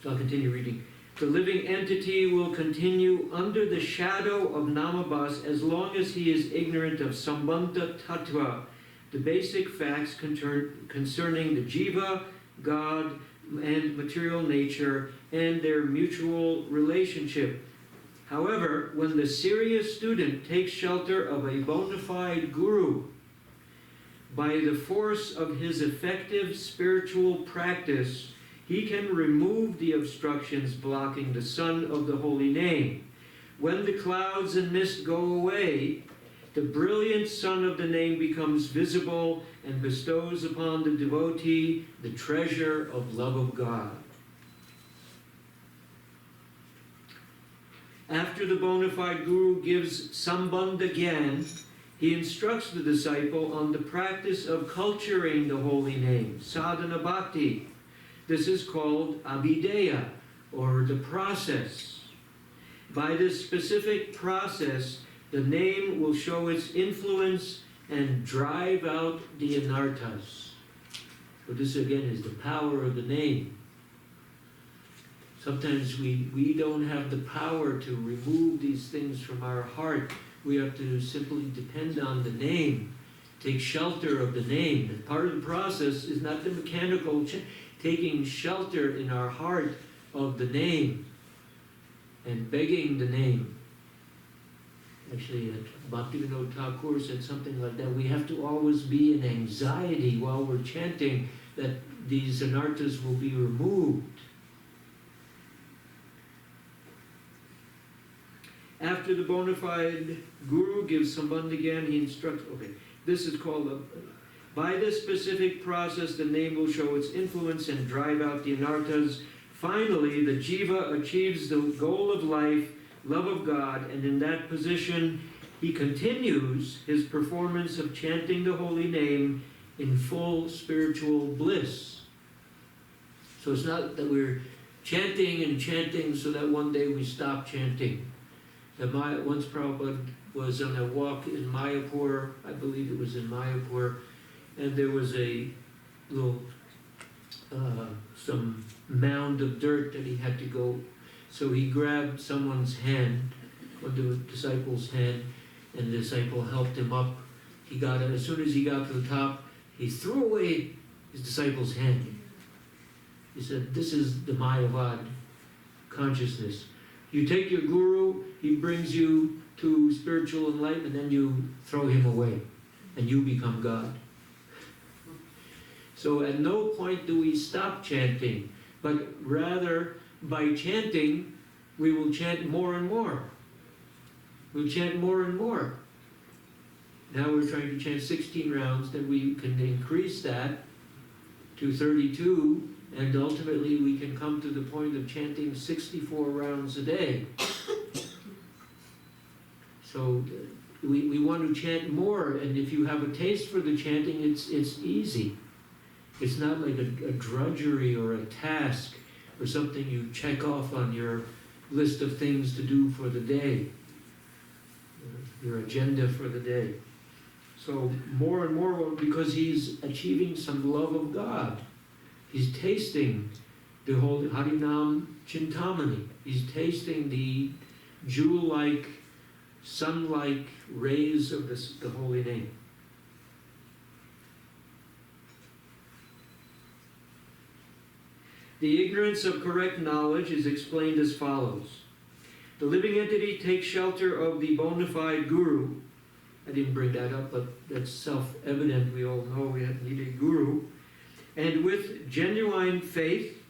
C: So I'll continue reading. The living entity will continue under the shadow of Namabhas as long as he is ignorant of Sambandha Tattva, the basic facts concerning the Jiva, God, and material nature, and their mutual relationship. However, when the serious student takes shelter of a bona fide guru, by the force of his effective spiritual practice, he can remove the obstructions blocking the sun of the holy name. When the clouds and mist go away, the brilliant sun of the name becomes visible and bestows upon the devotee the treasure of love of God. After the bona fide guru gives Sambandha Gyan, he instructs the disciple on the practice of culturing the holy name, sadhana bhakti. This is called abhideya, or the process. By this specific process, the name will show its influence and drive out the anarthas. So this again is the power of the name. Sometimes we don't have the power to remove these things from our heart. We have to simply depend on the name, take shelter of the name. And part of the process is not the mechanical taking shelter in our heart of the name and begging the name. Actually, Bhaktivinoda Thakur said something like that. We have to always be in anxiety while we're chanting that these anarthas will be removed. After the bona fide guru gives Sambandha Gyan, he instructs, this is called by this specific process, the name will show its influence and drive out the anarthas. Finally, the jiva achieves the goal of life, love of God, and in that position, he continues his performance of chanting the holy name in full spiritual bliss. So it's not that we're chanting and chanting so that one day we stop chanting. Once Prabhupada was on a walk in Mayapur, I believe it was in Mayapur, and there was a little, some mound of dirt that he had to go. So he grabbed someone's hand, one of the disciples' hand, and the disciple helped him up. He got it. As soon as he got to the top, he threw away his disciple's hand. He said, this is the Mayavad consciousness. You take your guru, he brings you to spiritual enlightenment, then you throw him away. and you become God. So at no point do we stop chanting, but rather by chanting, we will chant more and more. We'll chant more and more. Now we're trying to chant 16 rounds, then we can increase that to 32, and ultimately we can come to the point of chanting 64 rounds a day. So we want to chant more, and if you have a taste for the chanting, it's easy. It's not like a drudgery or a task or something you check off on your list of things to do for the day, your agenda for the day. So more and more, because he's achieving some love of God. He's tasting the holy Harinam Chintamani. He's tasting the jewel-like, sun-like rays of the holy name. The ignorance of correct knowledge is explained as follows. The living entity takes shelter of the bona fide guru. I didn't bring that up, but that's self-evident. We all know we need a guru. And with genuine faith,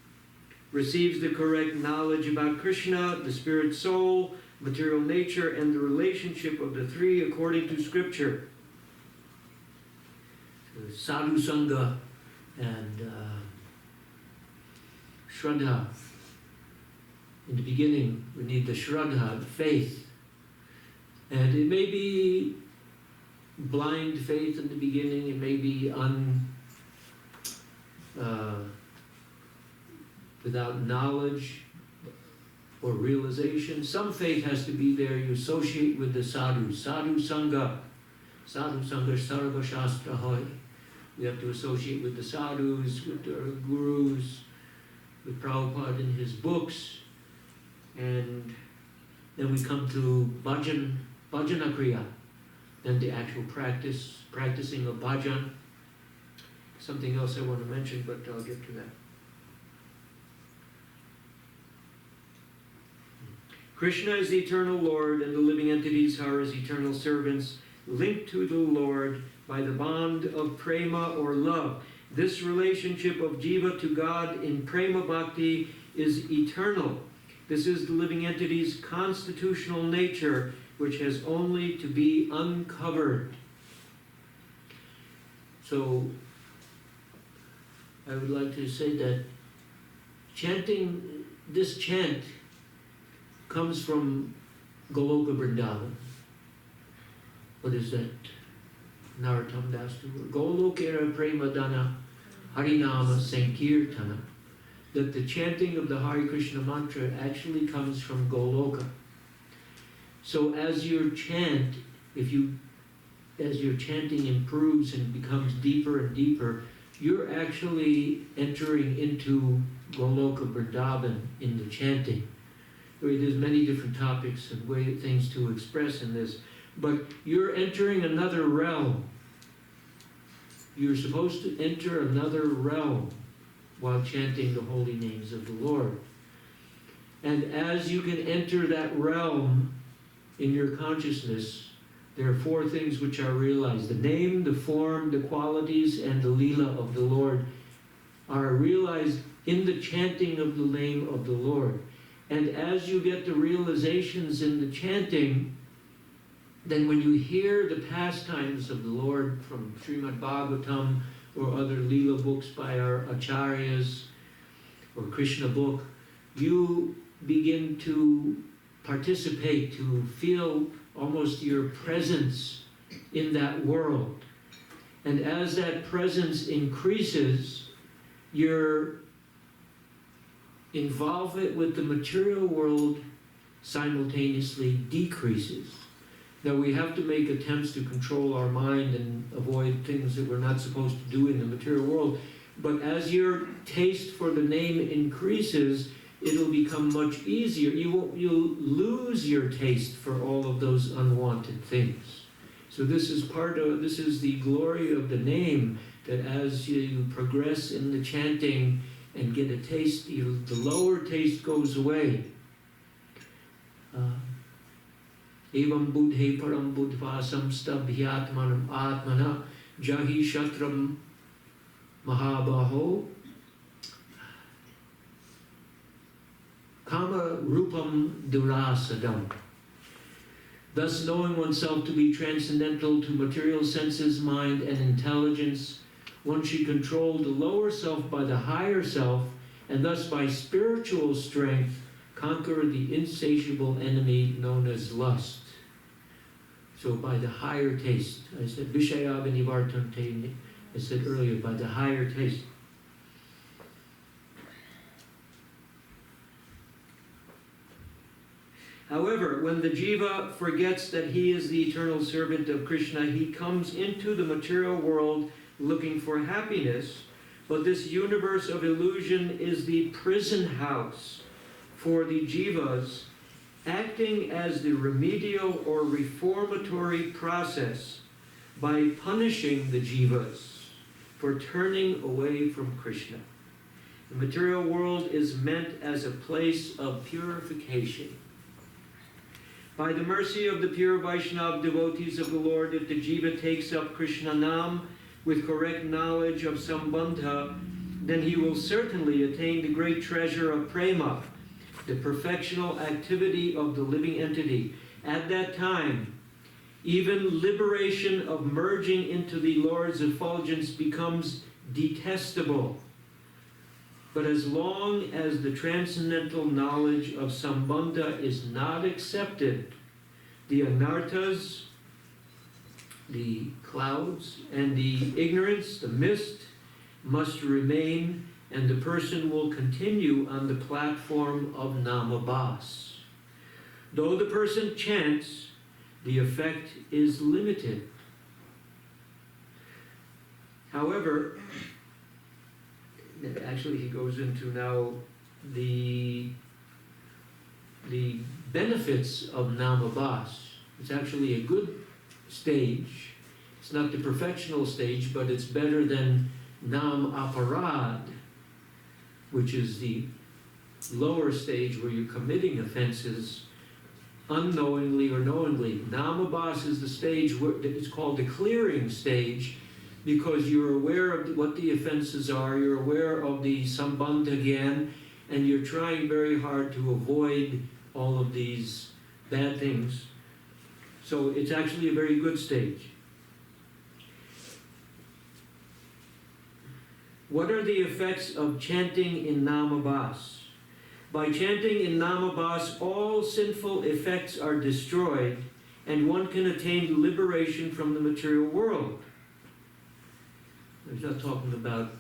C: receives the correct knowledge about Krishna, the spirit soul, material nature, and the relationship of the three according to scripture. So sadhu sangha and Shraddha. In the beginning, we need the Shraddha, the faith. And it may be blind faith in the beginning, it may be without knowledge or realization. Some faith has to be there. You associate with the sadhus. Sadhu sangha. Sadhu sangha sarva shastra hoy. We have to associate with the sadhus, with the gurus, with Prabhupada in his books. And then we come to bhajana kriya. Then the actual practicing of bhajan. Something else I want to mention, but I'll get to that. Krishna is the eternal Lord, and the living entities are his eternal servants, linked to the Lord by the bond of prema or love. This relationship of jiva to God in prema bhakti is eternal. This is the living entity's constitutional nature, which has only to be uncovered. So, I would like to say that chanting, this chant comes from Goloka Vrindavan. What is that? Narottam Das. Golokera Premadana Harinama Sankirtana. That the chanting of the Hare Krishna mantra actually comes from Goloka. So as your chanting improves and becomes deeper and deeper, you're actually entering into Goloka Vrindavan in the chanting. There's many different topics and things to express in this, but you're entering another realm. You're supposed to enter another realm while chanting the holy names of the Lord. And as you can enter that realm in your consciousness, there are four things which are realized. The name, the form, the qualities, and the Leela of the Lord are realized in the chanting of the name of the Lord. And as you get the realizations in the chanting, then when you hear the pastimes of the Lord from Srimad Bhagavatam or other Leela books by our acharyas or Krishna book, you begin to participate, to feel almost your presence in that world. And as that presence increases, your involvement with the material world simultaneously decreases. Now we have to make attempts to control our mind and avoid things that we're not supposed to do in the material world. But as your taste for the name increases, it'll become much easier. You'll lose your taste for all of those unwanted things. So this is the glory of the name, that as you progress in the chanting and get a taste, the lower taste goes away. Evam buddhe param buddhvasam stabhyatmanam atmana jahi shatram mahabaho kama rupam durasadam. Thus, knowing oneself to be transcendental to material senses, mind, and intelligence, one should control the lower self by the higher self, and thus by spiritual strength conquer the insatiable enemy known as lust. So by the higher taste. I said, Vishaya vinivartante, I said earlier, by the higher taste. However, when the jiva forgets that he is the eternal servant of Krishna, he comes into the material world looking for happiness, but this universe of illusion is the prison house for the jivas, acting as the remedial or reformatory process by punishing the jivas for turning away from Krishna. The material world is meant as a place of purification. By the mercy of the pure Vaishnava devotees of the Lord, if the jiva takes up Krishna Nam with correct knowledge of Sambandha, then he will certainly attain the great treasure of prema, the perfectional activity of the living entity. At that time, even liberation of merging into the Lord's effulgence becomes detestable. But as long as the transcendental knowledge of Sambandha is not accepted, the anarthas, the clouds, and the ignorance, the mist, must remain, and the person will continue on the platform of namabhas. Though the person chants, the effect is limited. However, actually he goes into now the benefits of namabhas. It's actually a good stage. It's not the perfectional stage, but it's better than nam aparad, which is the lower stage where you're committing offenses unknowingly or knowingly. Namabhas is the stage where it's called the clearing stage, because you're aware of what the offenses are, you're aware of the sambandha gyan, and you're trying very hard to avoid all of these bad things. So it's actually a very good stage. What are the effects of chanting in namabhas? By chanting in namabhas, all sinful effects are destroyed, and one can attain liberation from the material world. He's not talking about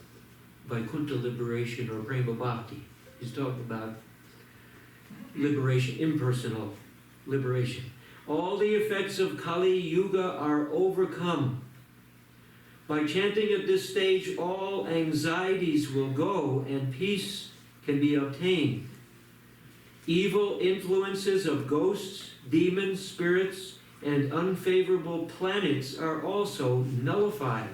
C: Vaikuntha liberation or Prema Bhakti. He's talking about liberation, impersonal liberation. All the effects of Kali Yuga are overcome. By chanting at this stage, all anxieties will go and peace can be obtained. Evil influences of ghosts, demons, spirits, and unfavorable planets are also nullified.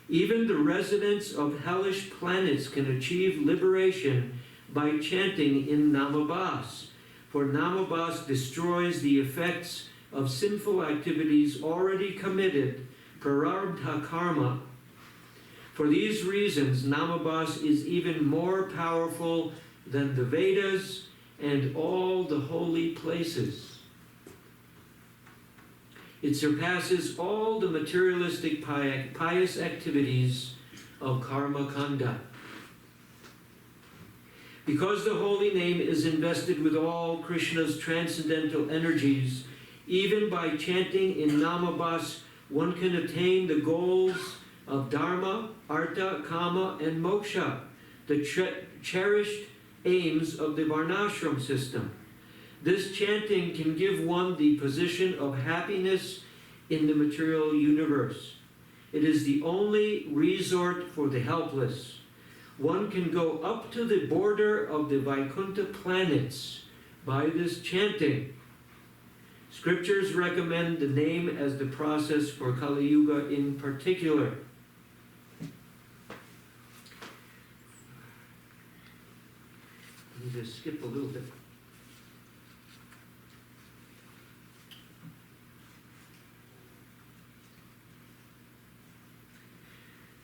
C: Even the residents of hellish planets can achieve liberation by chanting in namabhas, for namabhas destroys the effects of sinful activities already committed, prarabdha karma. For these reasons, namabhas is even more powerful than the Vedas and all the holy places. It surpasses all the materialistic pious activities of karma kanda. Because the holy name is invested with all Krishna's transcendental energies, even by chanting in namabhas, one can attain the goals of dharma, artha, kama, and moksha, the cherished aims of the varnashram system. This chanting can give one the position of happiness in the material universe. It is the only resort for the helpless. One can go up to the border of the Vaikuntha planets by this chanting. Scriptures recommend the name as the process for Kali Yuga in particular. Let me just skip a little bit.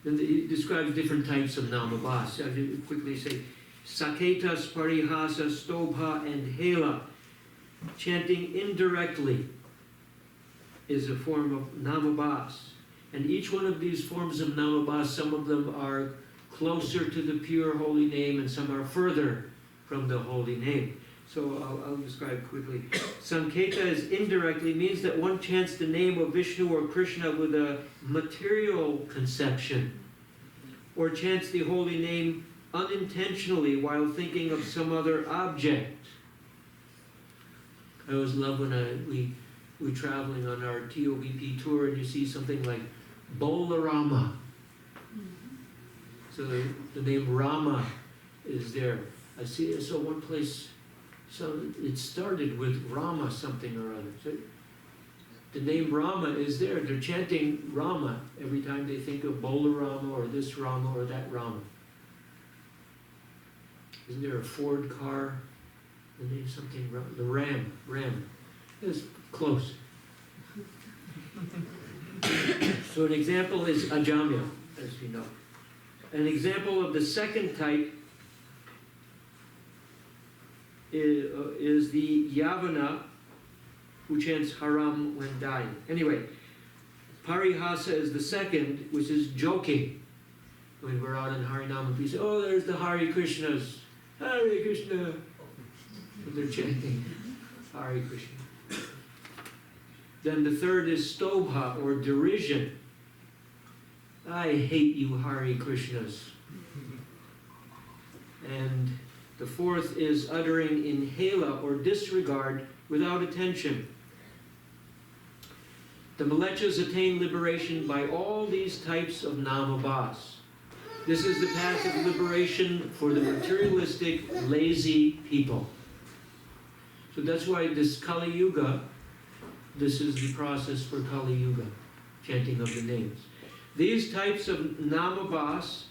C: And he describes different types of namabhas. I will quickly say, Saketas, Parihasa, Stobha, and Hela. Chanting indirectly is a form of namabhas. And each one of these forms of namabhas, some of them are closer to the pure holy name and some are further from the holy name. So I'll describe quickly. Sanketa is indirectly, means that one chants the name of Vishnu or Krishna with a material conception, or chants the holy name unintentionally while thinking of some other object. I always love when we're traveling on our TOVP tour and you see something like Bolarama. So the name Rama is there. I saw one place, so it started with Rama something or other. So the name Rama is there. They're chanting Rama every time they think of Bolarama or this Rama or that Rama. Isn't there a Ford car? The name something, the Ram. It's close. So an example is Ajamya, as you know. An example of the second type is the Yavana, who chants Haram when dying. Anyway, Parihasa is the second, which is joking. When we're out in Harinam, we say, oh, there's the Hare Krishnas. Hare Krishna. And they're chanting Hare Krishna. Then the third is Stobha, or derision. I hate you, Hare Krishnas. And the fourth is uttering inhala, or disregard, without attention. The Mlechas attain liberation by all these types of namabhas. This is the path of liberation for the materialistic, lazy people. So that's why this Kali Yuga, this is the process for Kali Yuga, chanting of the names. These types of namabhas,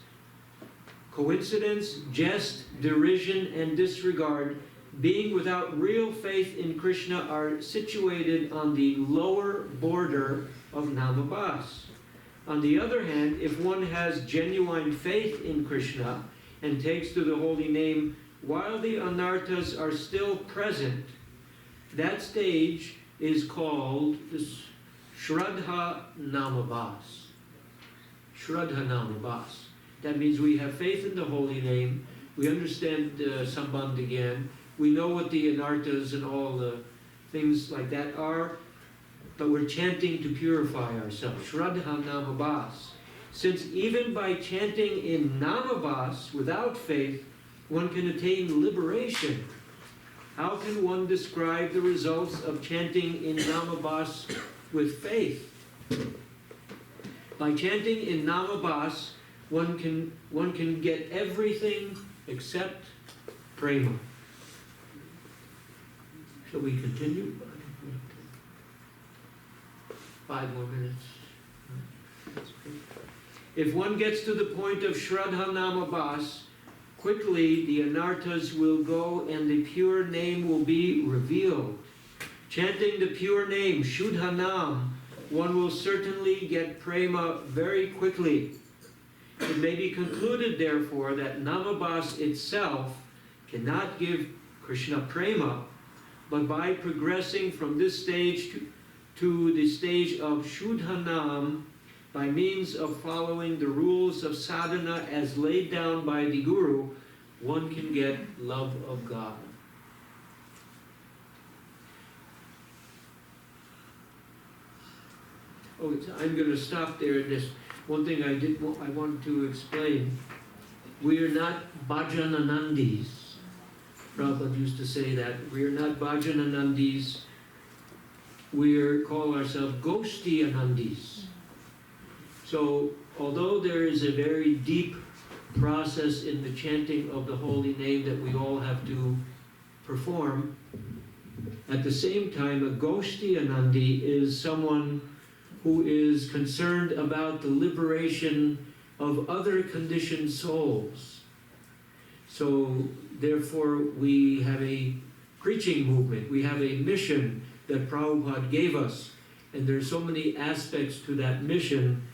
C: coincidence, jest, derision, and disregard, being without real faith in Krishna, are situated on the lower border of namabhas. On the other hand, if one has genuine faith in Krishna and takes to the holy name while the anarthas are still present, that stage is called this Shraddha Namabhas. Shraddha Namabhas. That means we have faith in the holy name, we understand Sambandh again, we know what the anarthas and all the things like that are, but we're chanting to purify ourselves. Shraddha Namabhas. Since even by chanting in Namabhas without faith, one can attain liberation, how can one describe the results of chanting in Namabhas with faith? By chanting in Namabhas, one can get everything except prema. Shall we continue? 5 more minutes. If one gets to the point of Shraddha Namabhas, quickly the anarthas will go and the pure name will be revealed. Chanting the pure name, Shuddha Nam, one will certainly get prema very quickly. It may be concluded, therefore, that Namabhas itself cannot give Krishna prema, but by progressing from this stage to the stage of Shuddha Nam, by means of following the rules of sadhana as laid down by the Guru, one can get love of God. Oh, I'm going to stop there. This one thing I wanted to explain. We are not Bhajananandis. Prabhupada used to say that. We are not Bhajananandis. We call ourselves Goshtianandis. So, although there is a very deep process in the chanting of the holy name that we all have to perform, at the same time, a Goshtianandi is someone who is concerned about the liberation of other conditioned souls. So, therefore, we have a preaching movement. We have a mission that Prabhupada gave us. And there's so many aspects to that mission.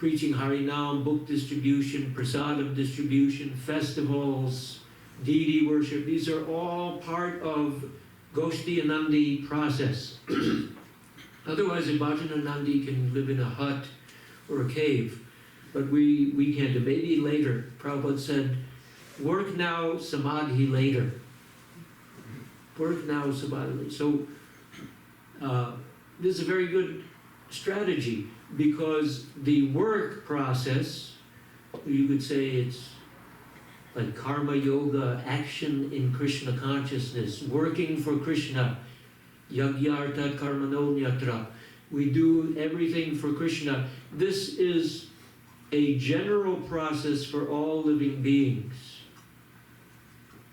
C: preaching Harinam, book distribution, prasadam distribution, festivals, deity worship. These are all part of Goshti Anandi process. Otherwise, a Bhajananandi can live in a hut or a cave, but we can't. Maybe later. Prabhupada said, work now, samadhi later. Work now, samadhi later. So this is a very good strategy, because the work process, you could say it's like karma yoga, action in Krishna consciousness, working for Krishna, yagyarta karmano nyatra. We do everything for Krishna. This is a general process for all living beings.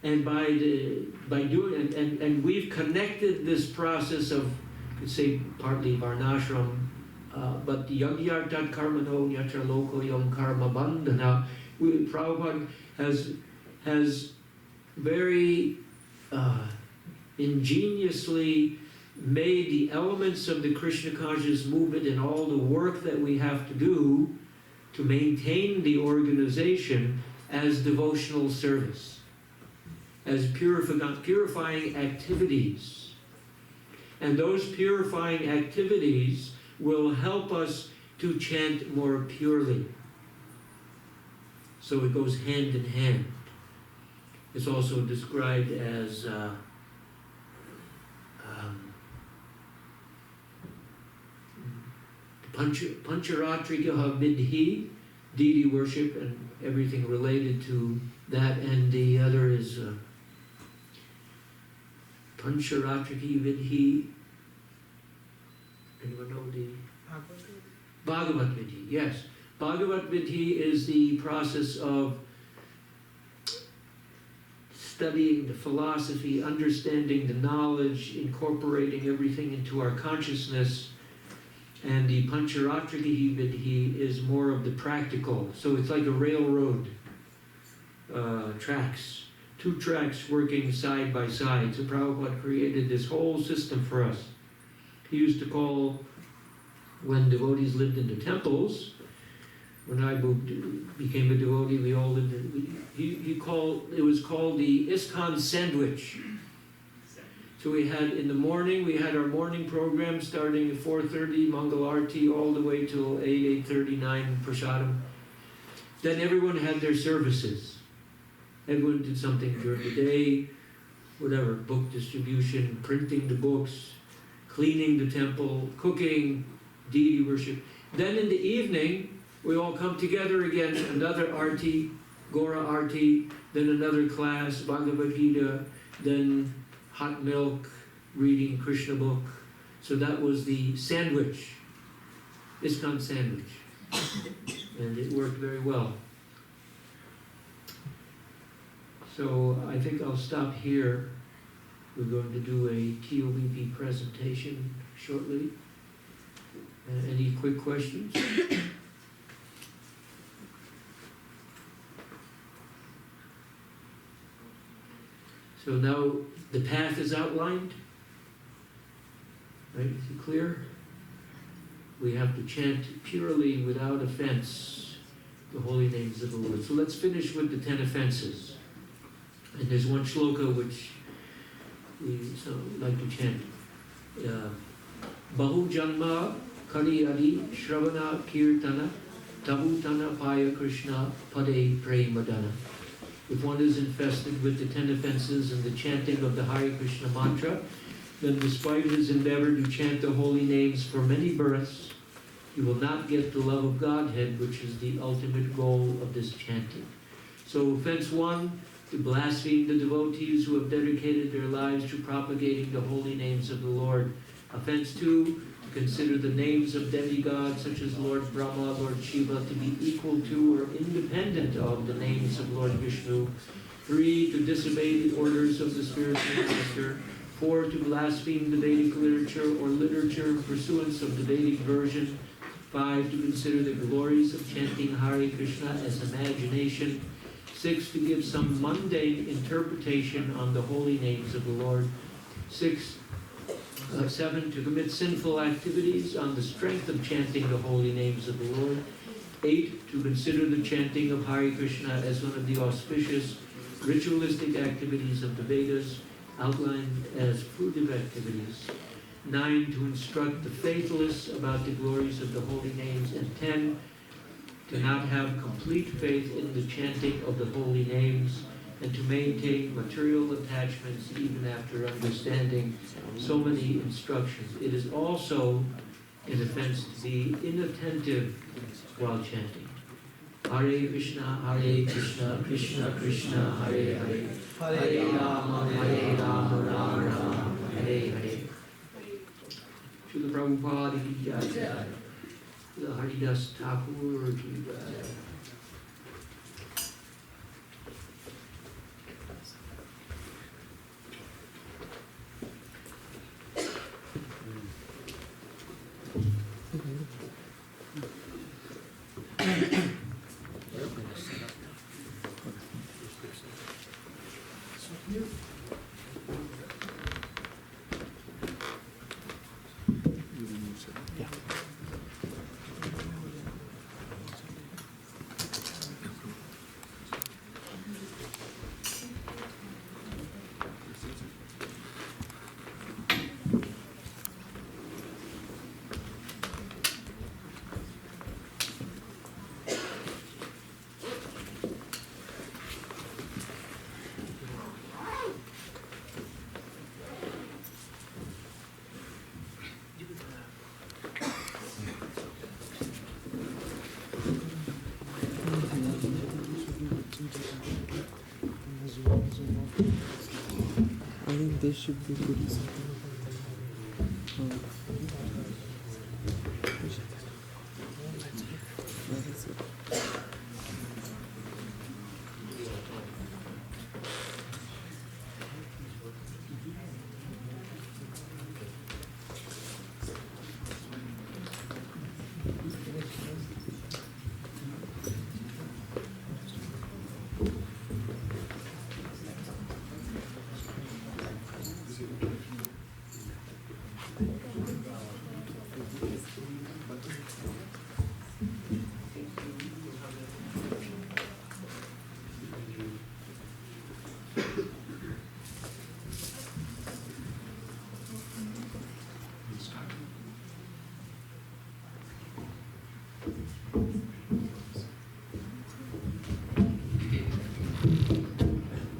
C: And by doing and we've connected this process of, let's say, partly varnashram, but the yagyarta karmano nyatra loko yam karma bandhana. Prabhupada has very ingeniously made the elements of the Krishna conscious movement and all the work that we have to do to maintain the organization as devotional service, as purifying activities. And those purifying activities will help us to chant more purely. So it goes hand in hand. It's also described as Pancharatrikaha Vidhi, deity worship and everything related to that, and the other is Pancharatriki Vidhi. Anyone know the? Bhagavat Vidhi, yes. Bhagavat Vidhi is the process of studying the philosophy, understanding the knowledge, incorporating everything into our consciousness. And the Pancharatriki Vidhi is more of the practical. So it's like a railroad tracks, two tracks working side by side. So Prabhupada created this whole system for us. He used to call, when devotees lived in the temples, when I became a devotee, we all lived in, it was called the ISKCON sandwich. So we had, in the morning, we had our morning program starting at 4:30, Mangal Arati, all the way till 8:39, Prasadam. Then everyone had their services. Everyone did something during the day, whatever, book distribution, printing the books, cleaning the temple, cooking, deity worship. Then in the evening, we all come together again, another arti, Gora arti, then another class, Bhagavad Gita, then hot milk, reading Krishna book. So that was the sandwich, ISKCON sandwich. And it worked very well. So I think I'll stop here. We're going to do a TOVP presentation shortly. Any quick questions? So now the path is outlined, right? Is it clear? We have to chant purely without offense the holy names of the Lord. So let's finish with the 10 offenses. And there's one shloka which we like to chant. Bahu Janma Kariyari Shravana Kirtana Tabutana Paya Krishna Pade Premadana. If one is infested with the 10 offenses and the chanting of the Hare Krishna mantra, then despite his endeavor to chant the holy names for many births, he will not get the love of Godhead, which is the ultimate goal of this chanting. So offense 1, to blaspheme the devotees who have dedicated their lives to propagating the holy names of the Lord. Offense 2, to consider the names of demigods such as Lord Brahma, Lord Shiva to be equal to or independent of the names of Lord Vishnu. 3, to disobey the orders of the spiritual master. 4, to blaspheme the Vedic literature or literature in pursuance of the Vedic version. 5, to consider the glories of chanting Hare Krishna as imagination. 6, to give some mundane interpretation on the holy names of the Lord. 7, to commit sinful activities on the strength of chanting the holy names of the Lord. 8. To consider the chanting of Hare Krishna as one of the auspicious ritualistic activities of the Vedas, outlined as fruitive activities. 9. To instruct the faithless about the glories of the holy names. And 10. To not have complete faith in the chanting of the holy names, and to maintain material attachments even after understanding so many instructions. It is also an offense to be inattentive while chanting. Hare Krishna, Krishna Krishna, Hare Hare, Hare Rama, Rama Rama, Hare Hare. Srila Prabhupada ki jai, Srila Haridas Thakur ki jai.
A: I think this should be good.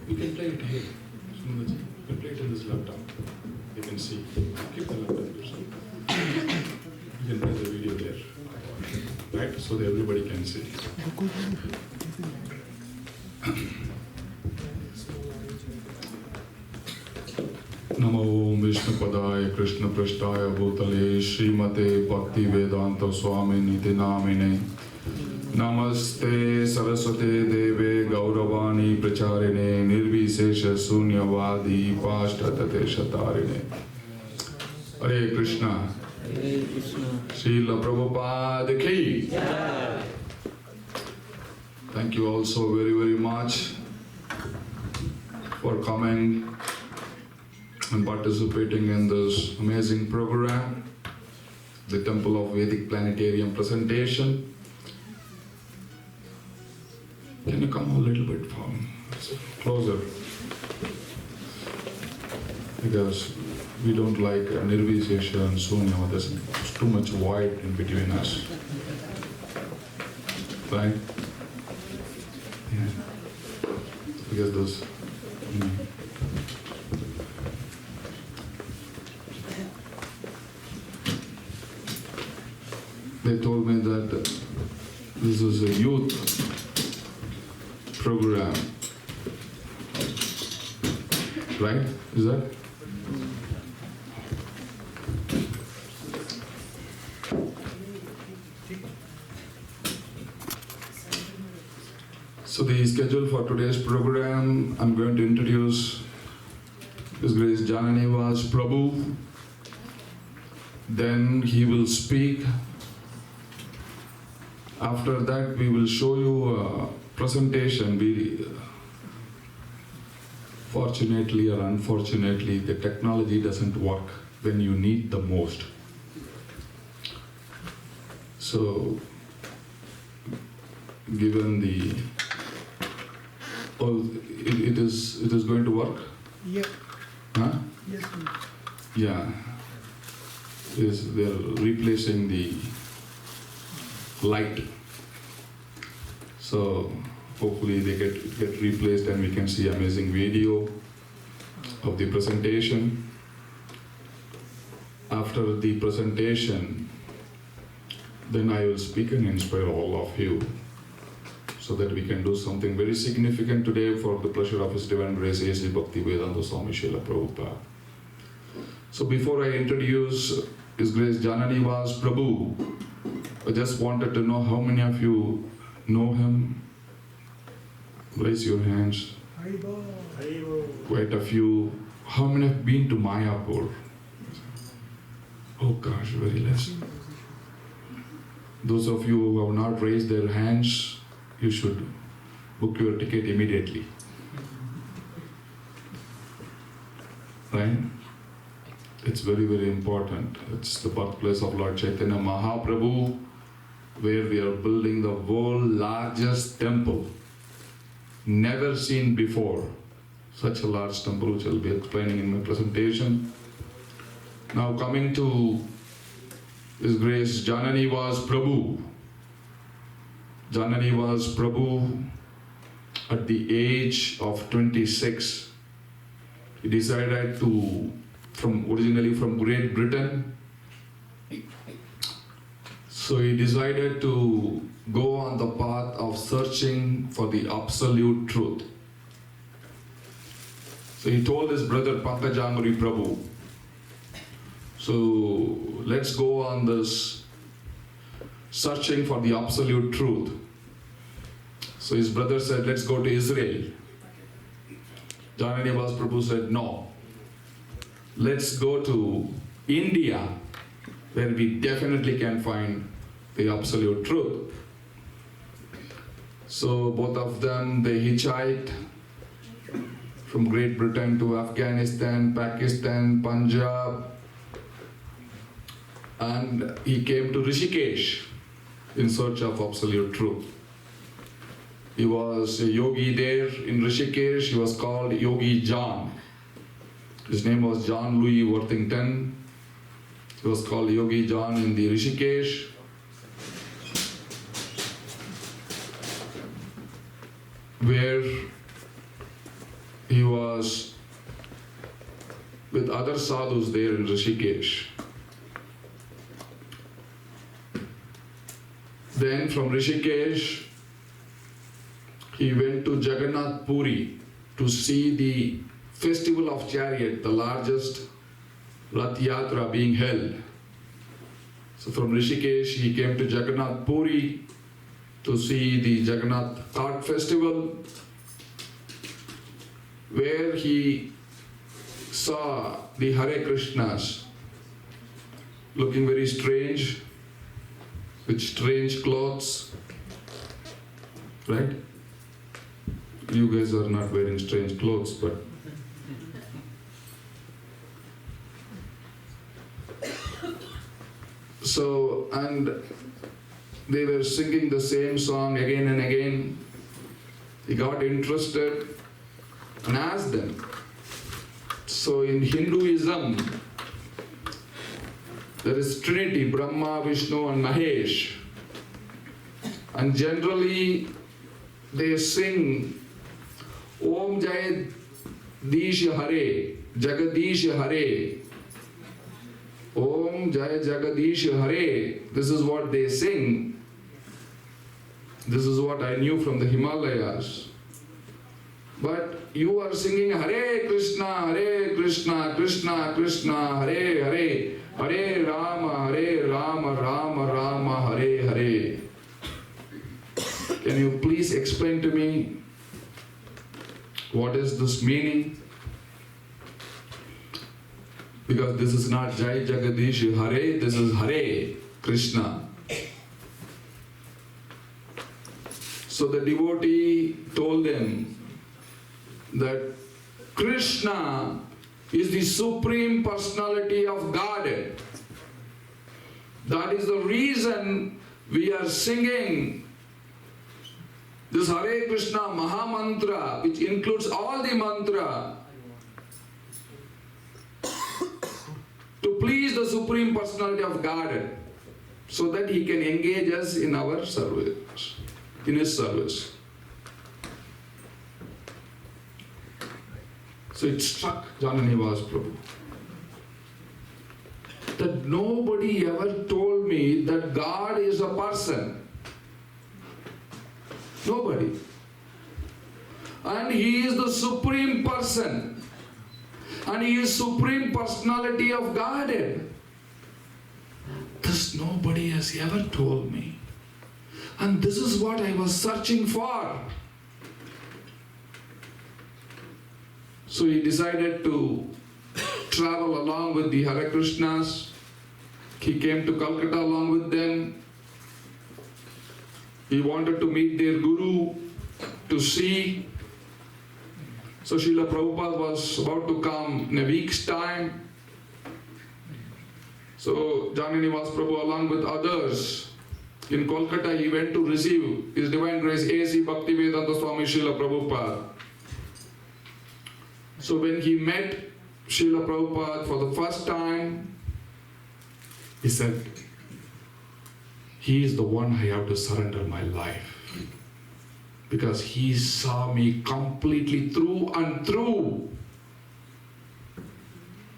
D: You can play it here. Sundaji. You can play it in this laptop. You can see. Keep the laptop yourself. You can play the video there. Right? So that everybody can see. Namo Vishnupadaya Krishna Prashtaya Bhutale Srimate Bhakti Vedanta Swami Niti Namine Namaste Saraswate Deve Gauravani Pracharine Nirvisesha Sunyavadi Pashtatate Shatarine. Hare Krishna.
A: Hare Krishna.
D: Srila Prabhupada ki. Thank you all so very, very much for coming and participating in this amazing program, the Temple of Vedic Planetarium presentation. Can you come a little bit closer? Because we don't like Nirvisesha and Sunya, there's too much void in between us. Right? Yeah. Because those. They told me that this is a youth program, right? Is that? So the schedule for today's program, I'm going to introduce His Grace Jananivas Prabhu. Then he will speak. After that, we will show you a presentation. Fortunately or unfortunately, the technology doesn't work when you need the most. So given the. Oh, it is going to work?
E: Yeah.
D: Huh?
E: Yes, sir.
D: Yeah. They're replacing the light. So hopefully they get replaced and we can see amazing video of the presentation. After the presentation, then I will speak and inspire all of you so that we can do something very significant today for the pleasure of His Divine Grace A.C. Bhaktivedanta Swami Srila Prabhupada. So before I introduce His Grace Jananivas Prabhu, I just wanted to know how many of you know him. Raise your hands.
E: Haribol.
D: Quite a few. How many have been to Mayapur? Oh gosh, very less. Those of you who have not raised their hands, you should book your ticket immediately. Right? It's very, very important. It's the birthplace of Lord Chaitanya Mahaprabhu, where we are building the world's largest temple. Never seen before. Such a large temple, which I'll be explaining in my presentation. Now coming to His Grace Jananivas Prabhu. Jananivas Prabhu, at the age of 26, he decided to, originally from Great Britain, so he decided to go on the path of searching for the absolute truth. So he told his brother Pankajamuri Prabhu, so let's go on this searching for the absolute truth. So his brother said, let's go to Israel. Jananivas Prabhu said, no. Let's go to India, where we definitely can find the absolute truth. So both of them, they hitchhiked from Great Britain to Afghanistan, Pakistan, Punjab, and he came to Rishikesh in search of absolute truth. He was a yogi there in Rishikesh. He was called Yogi John. His name was John Louis Worthington. He was called Yogi John in the Rishikesh. Where he was with other sadhus there in Rishikesh. Then from Rishikesh, he went to Jagannath Puri to see the festival of chariot, the largest Rath Yatra being held. So from Rishikesh, he came to Jagannath Puri to see the Jagannath Cart Festival, where he saw the Hare Krishnas looking very strange, with strange clothes, right? You guys are not wearing strange clothes, but so, and they were singing the same song again and again. He got interested and asked them. So in Hinduism, there is Trinity, Brahma, Vishnu and Mahesh. And generally they sing Om Jagadish Hare, Jagadish Hare. Om Jai Jagadish Hare. This is what they sing. This is what I knew from the Himalayas. But you are singing Hare Krishna, Krishna Krishna, Hare Hare, Hare Rama, Rama Rama, Hare Hare. Can you please explain to me what is this meaning? Because this is not Jai Jagadish Hare, this is Hare Krishna. So the devotee told them that Krishna is the Supreme Personality of Godhead. That is the reason we are singing This Hare Krishna Maha Mantra, which includes all the mantra, to please the Supreme Personality of Godhead, so that He can engage us in our service, in His service. So it struck Jananivas Prabhu that nobody ever told me that God is a person. Nobody. And He is the Supreme Person. And He is Supreme Personality of Godhead. This nobody has ever told me. And this is what I was searching for. So he decided to travel along with the Hare Krishnas. He came to Calcutta along with them. He wanted to meet their guru to see. So Srila Prabhupada was about to come in a week's time. So Jananivas Prabhu along with others in Kolkata, he went to receive His Divine Grace A.C. Bhaktivedanta Swami Srila Prabhupada. So when he met Srila Prabhupada for the first time, he said, He is the one I have to surrender my life. Because He saw me completely through and through.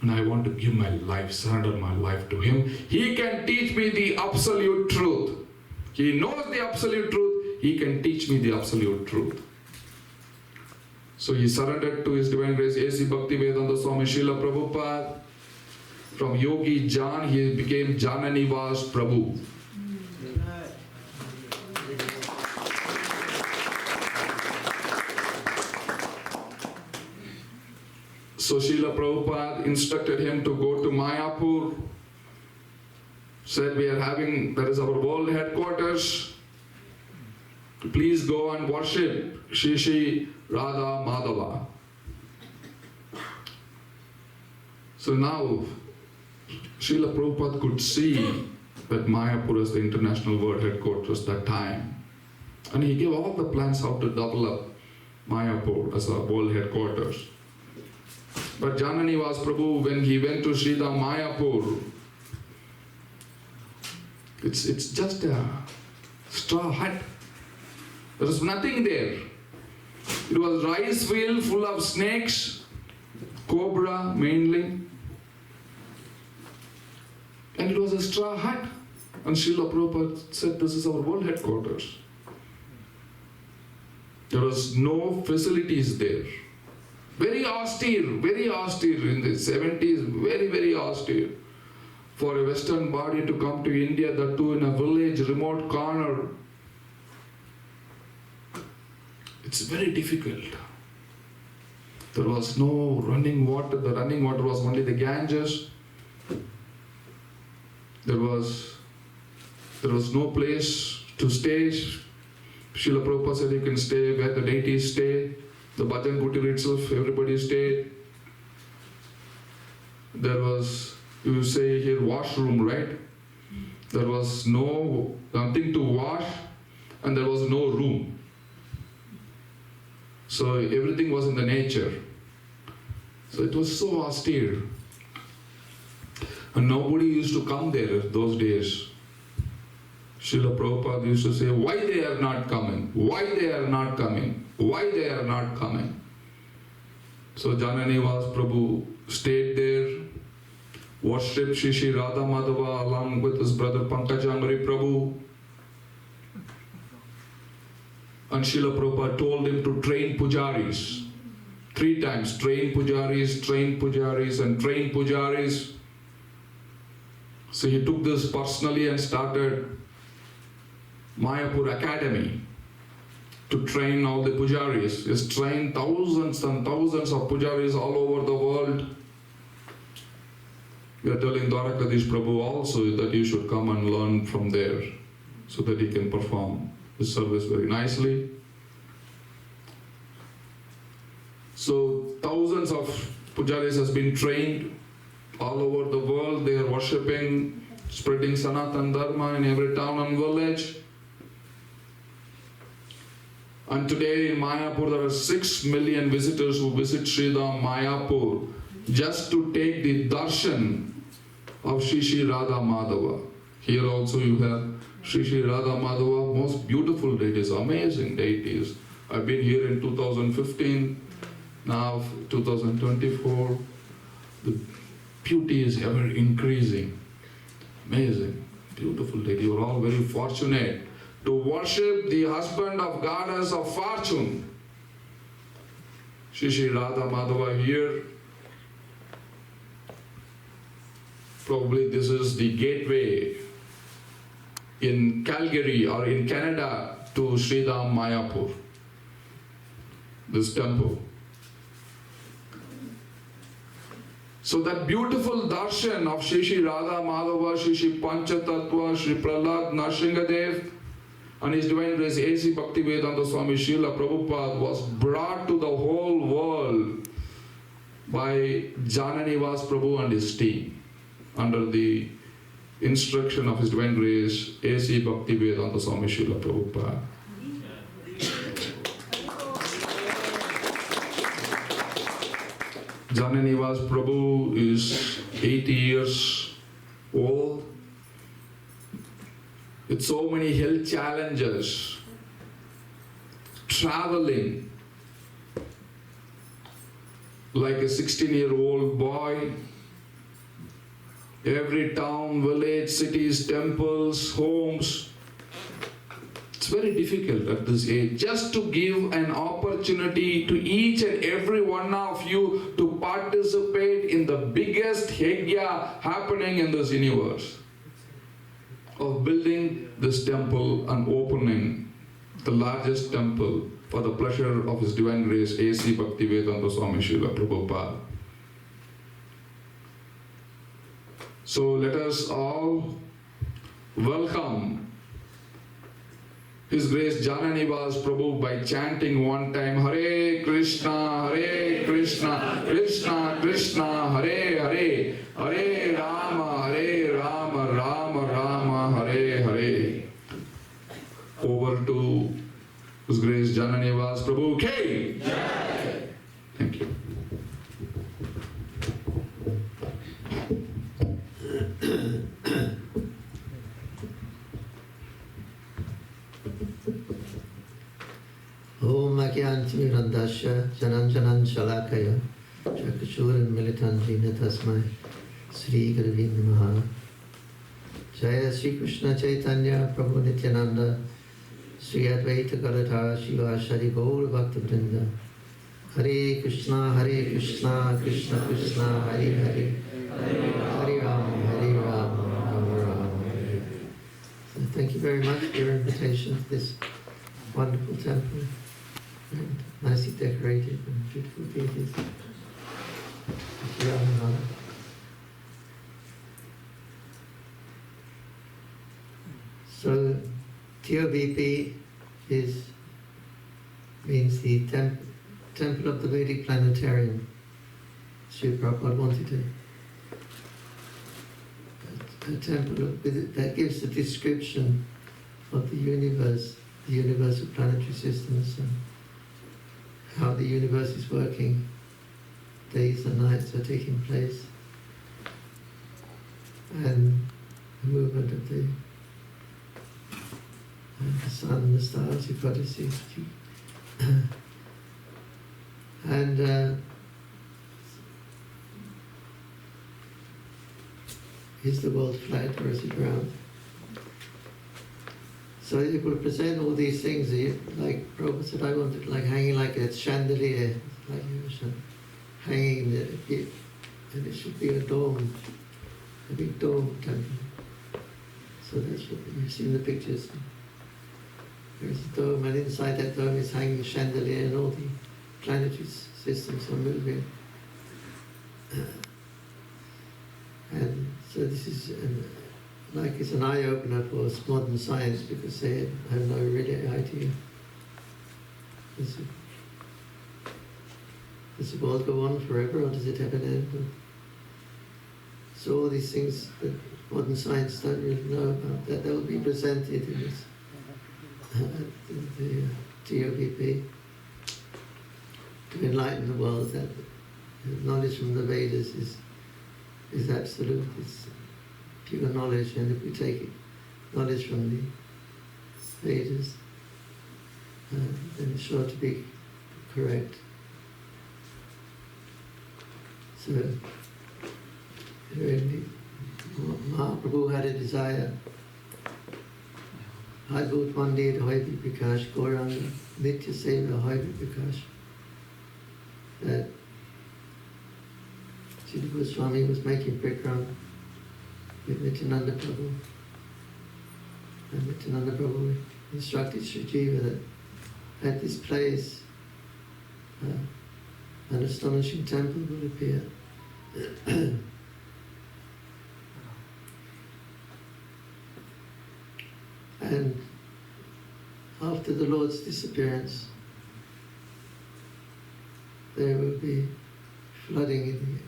D: And I want to give my life, surrender my life to Him. He can teach me the absolute truth. He knows the absolute truth. He can teach me the absolute truth. So he surrendered to His Divine Grace A.C. Bhaktivedanta Swami Srila Prabhupada. From Yogi Jan, he became Jananivas Prabhu. So Srila Prabhupada instructed him to go to Mayapur. Said, there is our world headquarters. Please go and worship Shri Radha Madhava. So now Srila Prabhupada could see that Mayapur is the international world headquarters that time. And he gave all the plans how to develop Mayapur as a world headquarters. But Jananivas Prabhu, when he went to Sridhar Mayapur, it's just a straw hut. There is nothing there. It was rice field full of snakes, cobra mainly. And it was a straw hut. And Srila Prabhupada said, this is our world headquarters. There was no facilities there. Very austere in the 70s, very, very austere. For a Western body to come to India, that too in a village, remote corner, it's very difficult. There was no running water. The running water was only the Ganges. There was no place to stay. Srila Prabhupada said you can stay where the deities stay. The Bhajan Kutir itself, everybody stayed. There was, you say here, washroom, right? There was nothing to wash, and there was no room. So everything was in the nature. So it was so austere. And nobody used to come there those days. Srila Prabhupada used to say, why they are not coming? Why they are not coming? Why they are not coming? So Jananivas Prabhu stayed there, worshipped Shri Radha Madhava along with his brother Pankajamari Prabhu. And Srila Prabhupada told him to train pujaris. 3 times, train pujaris, and train pujaris. So he took this personally and started Mayapur Academy to train all the pujaris. He has trained thousands and thousands of pujaris all over the world. We are telling Dwarakadish Prabhu also that you should come and learn from there so that he can perform his service very nicely. So thousands of pujaris has been trained all over the world. They are worshipping, spreading Sanatan Dharma in every town and village. And today in Mayapur there are 6 million visitors who visit Sridham Mayapur just to take the darshan of Shri Shri Radha Madhava. Here also you have Shri Shri Radha Madhava, most beautiful deities, amazing deities. I've been here in 2015, now 2024. The beauty is ever increasing. Amazing, beautiful deity. You are all very fortunate to worship the husband of goddess of fortune. Shri Shri Radha Madhava here. Probably this is the gateway in Calgary or in Canada to Sridham Mayapur, this temple. So that beautiful darshan of Shri Shri Radha Madhava, Shri Shri Panchatattva, Shri Prahlad Narsingadev and His Divine Grace A.C. Bhaktivedanta Swami Srila Prabhupada was brought to the whole world by Jananivas Prabhu and his team under the instruction of His Divine Grace A.C. Bhaktivedanta Swami Srila Prabhupada. Jananivas Prabhu is 80 years old with so many health challenges, traveling like a 16-year-old boy, every town, village, cities, temples, homes. It's very difficult at this age just to give an opportunity to each and every one of you to participate in the biggest yajna happening in this universe of building this temple and opening the largest temple for the pleasure of His Divine Grace A.C. Bhaktivedanta Swami Srila Prabhupada. So let us all welcome His Grace Jananivas Prabhu by chanting one time Hare Krishna, Krishna Krishna, Hare Hare, Hare Rama, Rama Rama, Hare Hare. Over to His Grace Jananivas Prabhu K. Thank you.
E: Om Agyantimirandasya Jananjanan Shalakaya Chakashuran Militanjina Tasmai Sri Gurave Namaha. Jaya Sri Krishna Chaitanya Prabhu Nityananda Sri Advaita Gadadhara Shivashari Gaur Bhakta Vrinda. Hare Krishna, Krishna Krishna, Hare Hare, Hare Rama, Rama Rama, Hare. So thank you very much for your invitation to this wonderful temple, and nicely decorated and beautiful deities. Thank you, Rama. So TOVP means the Temple of the Vedic Planetarium. Sri Prabhupada wanted a temple that gives the description of the universe, the universal planetary systems, and how the universe is working, days and nights are taking place, and the movement of the sun, the stars, you've got to see. And is the world flat or is it round? So it will present all these things, like Prabhupada said, I wanted like hanging like a chandelier, like hanging there, and it should be a dome, a big dome temple. So that's what you've seen the pictures. There's a dome, and inside that dome is hanging a chandelier, and all the planetary systems are moving. And so this is like it's an eye-opener for modern science, because they have no really idea. Does the world go on forever, or does it have an end? So all these things that modern science don't really know about, that will be presented in this TOVP, to enlighten the world that knowledge from the Vedas is absolute, it's pure knowledge, and if we take knowledge from the Vedas, then it's sure to be correct. So, Mahaprabhu had a desire. Adbhut Mandir Hoibi Prakash Gauranga Nitya Seva Hoibi Prakash. That Srila Goswami was making Prikram with Nityananda Prabhu. And Nityananda Prabhu instructed Sri Jiva that at this place an astonishing temple will appear. And after the Lord's disappearance, there will be flooding in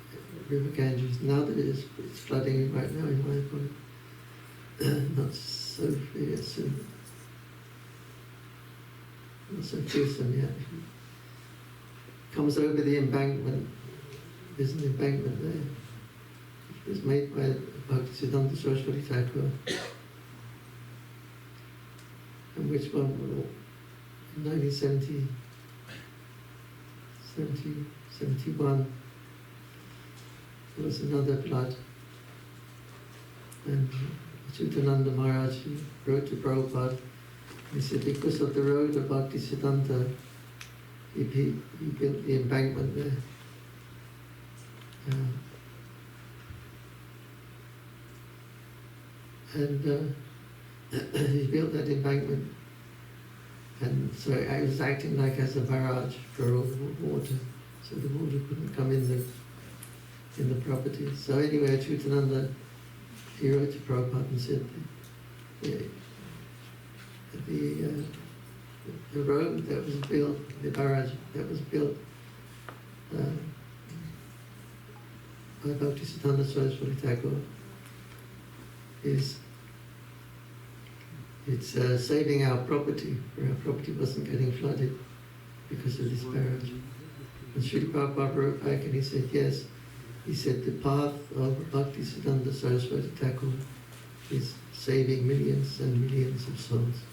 E: the river Ganges. Now that it's flooding right now in Mayapur, not so soon, not so fearsome yet. Comes over the embankment. There's an embankment there. It was made by Bhaktisiddhanta Saraswati Thakur. And which one? In 1971, there was another flood. And Chutananda Maharaj wrote to Prabhupada. He said, because of the road of Bhaktisiddhanta, he built the embankment there. He built that embankment, and so it was acting like as a barrage for all the water, so the water couldn't come in the property. So anyway, Chutananda, he wrote to Prabhupada and said, the road that was built, the barrage that was built by Bhaktisiddhanta Saraswati Thakur it's saving our property, where our property wasn't getting flooded because of this barrage. And Srila Prabhupada wrote back and he said, yes. He said, the path of Bhaktisiddhanta Saraswati Thakur is saving millions and millions of souls.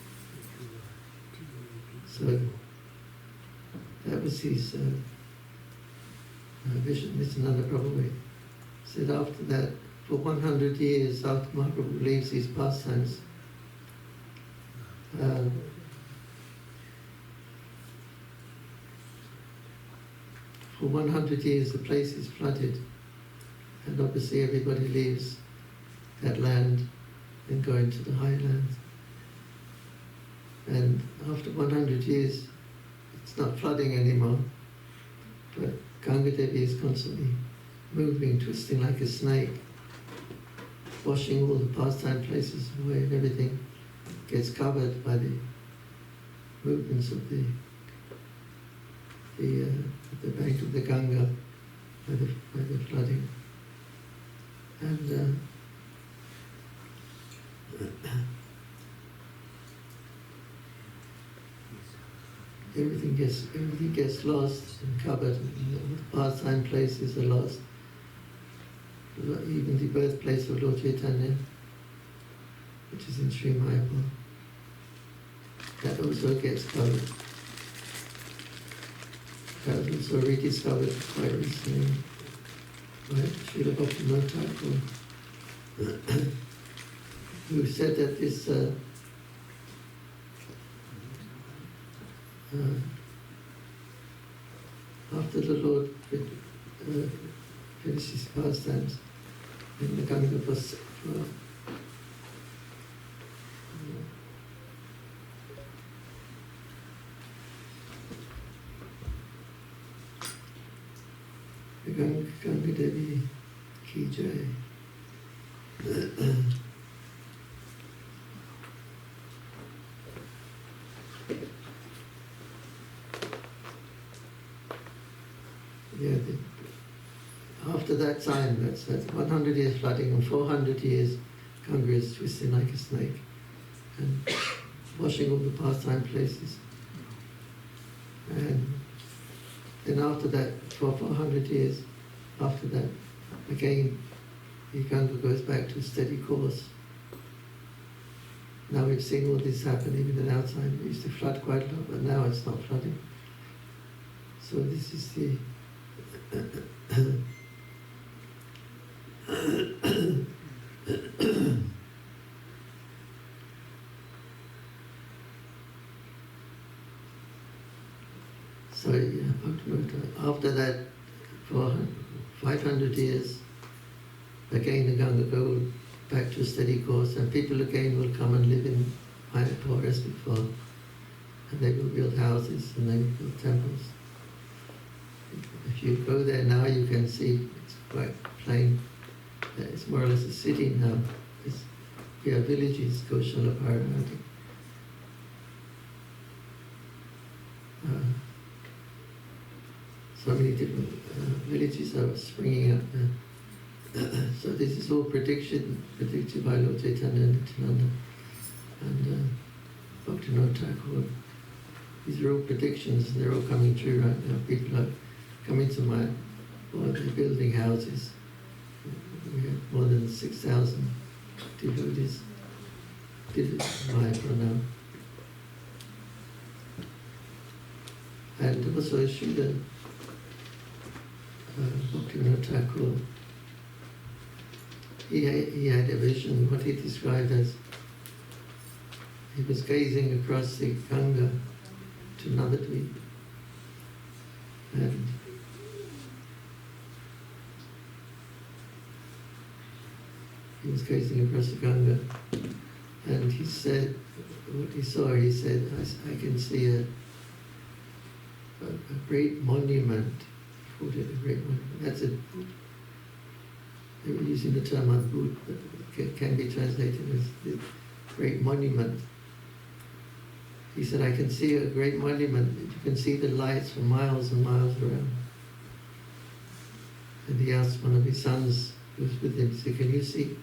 E: So that was his vision. Nityananda Prabhu said after that, for 100 years after Mahaprabhu leaves these pastimes, for 100 years the place is flooded, and obviously everybody leaves that land and go into the highlands. And after 100 years, it's not flooding anymore, but Ganga Devi is constantly moving, twisting like a snake, washing all the pastime places away, and everything gets covered by the movements of the bank of the Ganga, by the flooding. And everything gets lost and covered. The pastime places are lost. Even the birthplace of Lord Chaitanya, which is in Sri Mayapur, that also gets covered. That was also rediscovered quite recently by Srila Bhaktivinoda Thakur, who said that this after the Lord finished his pastimes in the Ganga Ganga Devi Ki Jai. After that time, that's 100 years flooding, and 400 years Ganga is twisting like a snake and washing all the pastime places. And then after that, for 400 years after that, again, the Ganga goes back to a steady course. Now we've seen all this happen even in our time. It used to flood quite a lot, but now it's not flooding. So this is the so yeah, after that, for 500 years, again the Ganga go back to a steady course, and people again will come and live in Mayapur as before, and they will build houses and they will build temples. If you go there now, you can see it's quite plain. It's more or less a city now. We have villages, Goshala Paramati. So many different villages are springing up there. So this is all predicted by Lord Chaitanya and Nityananda and Bhaktivinoda Thakur. These are all predictions, they're all coming true right now. People are coming to they're building houses. We have more than 6,000 devotees in Mayapur now. And also Srila Bhaktivinoda Thakur, he had a vision, what he described as, he was gazing across the Ganga to Navadvip, and he was gazing across the Ganga, and he said, what he saw, he said, I can see a great monument. He called it a great monument. That's a, they were using the term Adbhut, but it can be translated as the great monument. He said, I can see a great monument. You can see the lights for miles and miles around. And he asked one of his sons who was with him, he said, can you see?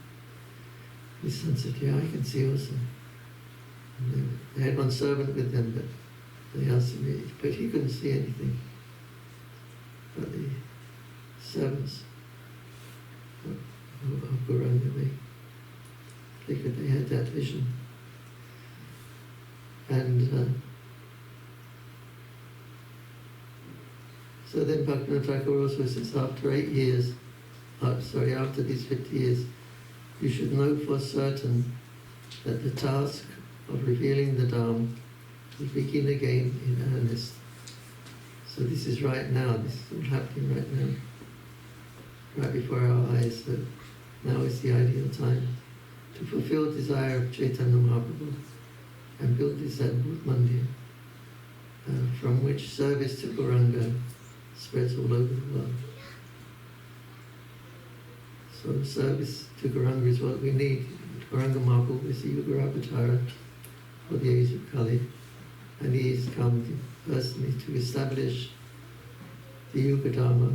E: His son said, yeah, I can see also. And they had one servant with them, but they asked him, but he couldn't see anything. But the servants of Gauranga, they had that vision. And so then Bhaktivinoda Thakur also says, after 8 years, after these 50 years, you should know for certain that the task of revealing the Dharma will begin again in earnest. So this is right now, this is all happening right now, right before our eyes. So now is the ideal time to fulfill the desire of Chaitanya Mahaprabhu and build this Adbhut Mandir, from which service to Gauranga spreads all over the world. So service to Gauranga is what we need. Gauranga Mahaprabhu is the Yuga Avatar for the age of Kali, and he has come personally to establish the Yuga Dharma,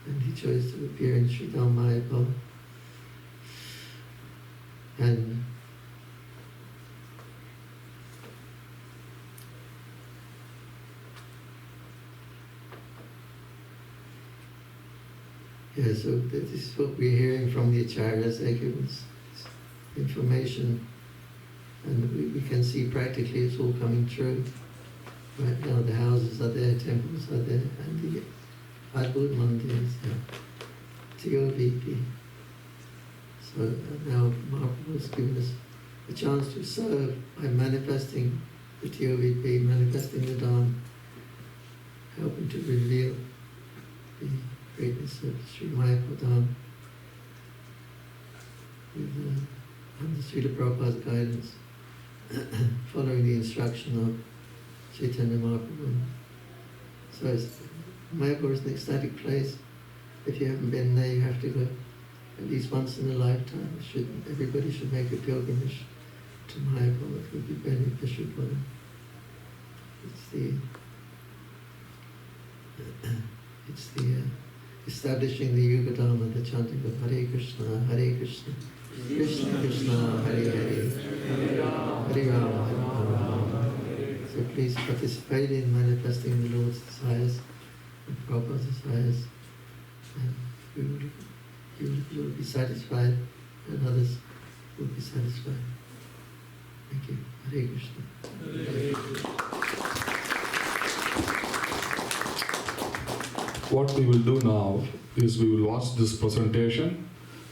E: and he chose to appear in Sri Mayapur. And yeah, so this is what we're hearing from the Acharyas. They give us information, and we can see practically it's all coming true. Right now the houses are there, temples are there, and the Adbhut Mandir is there, TOVP. So now Mahaprabhu has given us a chance to serve by manifesting the TOVP, manifesting the Dharma, helping to reveal the greatness of Sri Mayapur Dharma under Srila Prabhupada's guidance, following the instruction of Chaitanya Mahaprabhu. So Mayapur is an ecstatic place. If you haven't been there, you have to go at least once in a lifetime. Everybody should make a pilgrimage to Mayapur. It would be beneficial for them. It's the establishing the Yuga Dharma, the chanting of Hare Krishna, Krishna Krishna, Hare Hare, Hare Rama, Hare Rama, So please participate in manifesting the Lord's desires and Prabhupada's desires, and you will be satisfied, and others will be satisfied. Thank you. Hare Krishna.
D: What we will do now is we will watch this presentation.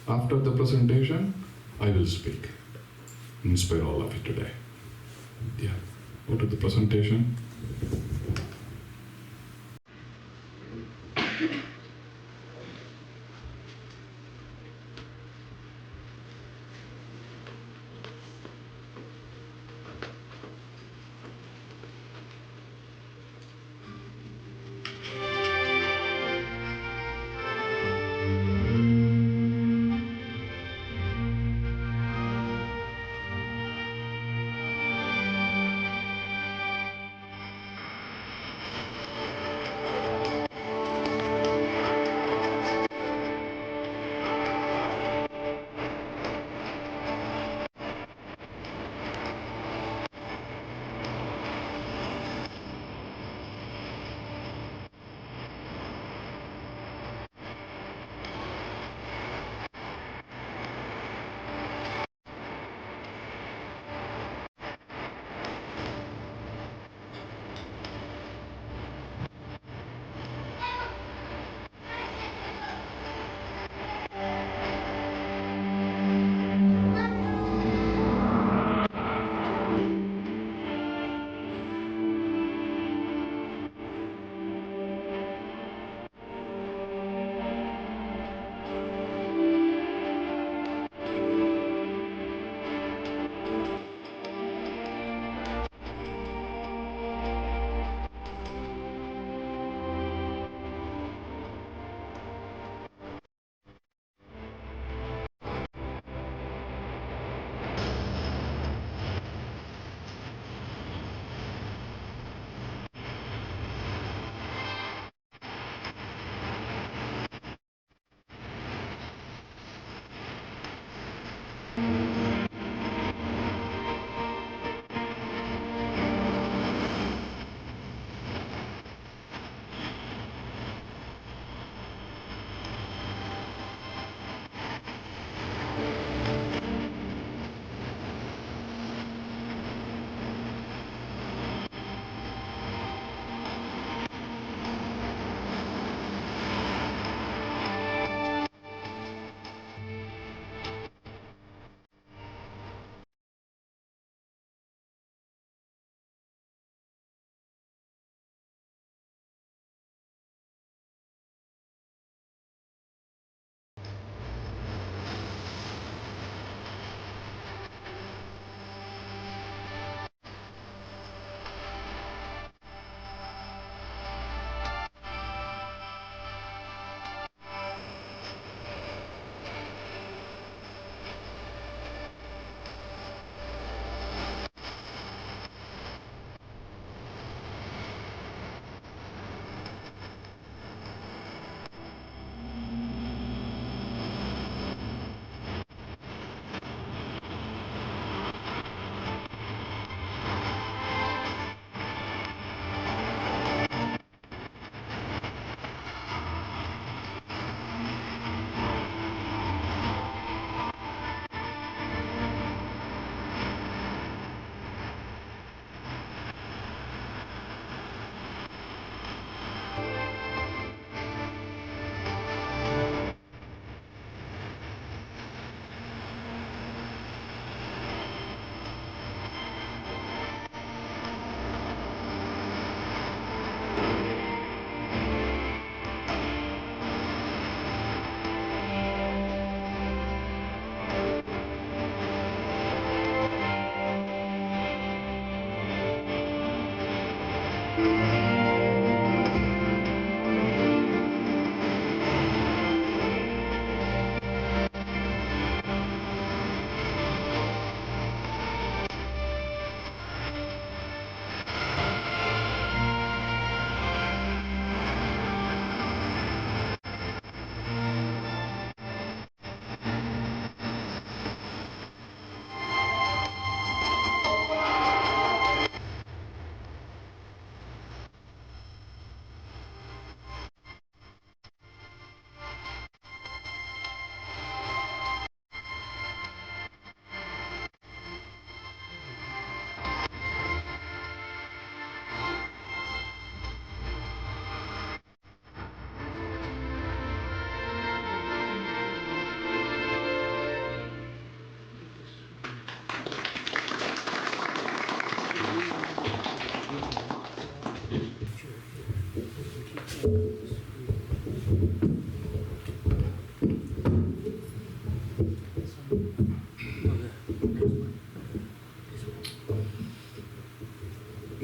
D: After the presentation, I will speak. Inspire all of you today. Yeah. Go to the presentation.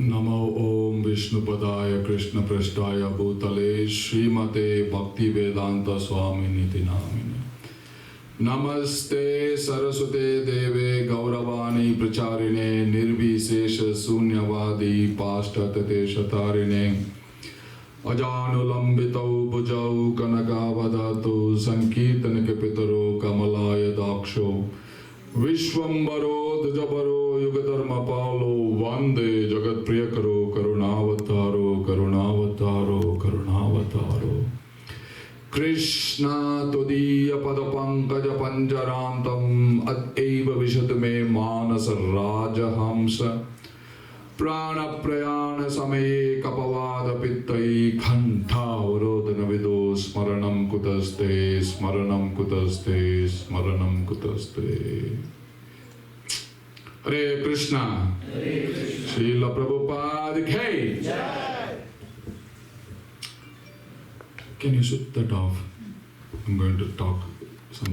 D: नमो ओम विष्णुपदाय कृष्ण पृष्ठाय भूतले श्रीमते भक्ति वेदांत स्वामी निति नामिने नमस्ते सरस्वते देवे गौरवाणी प्रचारिणे निर्विशेष शून्यवादी पाष्टततेशतारिणे अजानुलंबितौ भुजौ कनकावदातु संकीर्तनकपितरो कमलाय दाक्षो विश्वम्बरो द्विजबरो युगधर्मपालो वंदे जगत्प्रियकरो करुणावतारो करुणावतारो करुणावतारो कृष्णा त्वदीय पदपंकज पंजरान्तम् अद्यैव विशद मे मानस राजहंस प्राणप्रयाण समये कपवाद पित्तै कंठावरोधन विदो स्मरणं कुतस्ते स्मरणं कुतस्ते स्मरणं कुतस्ते। हरे कृष्णा श्रील प्रभुपाद की जय। Can you switch that off? I'm going to talk.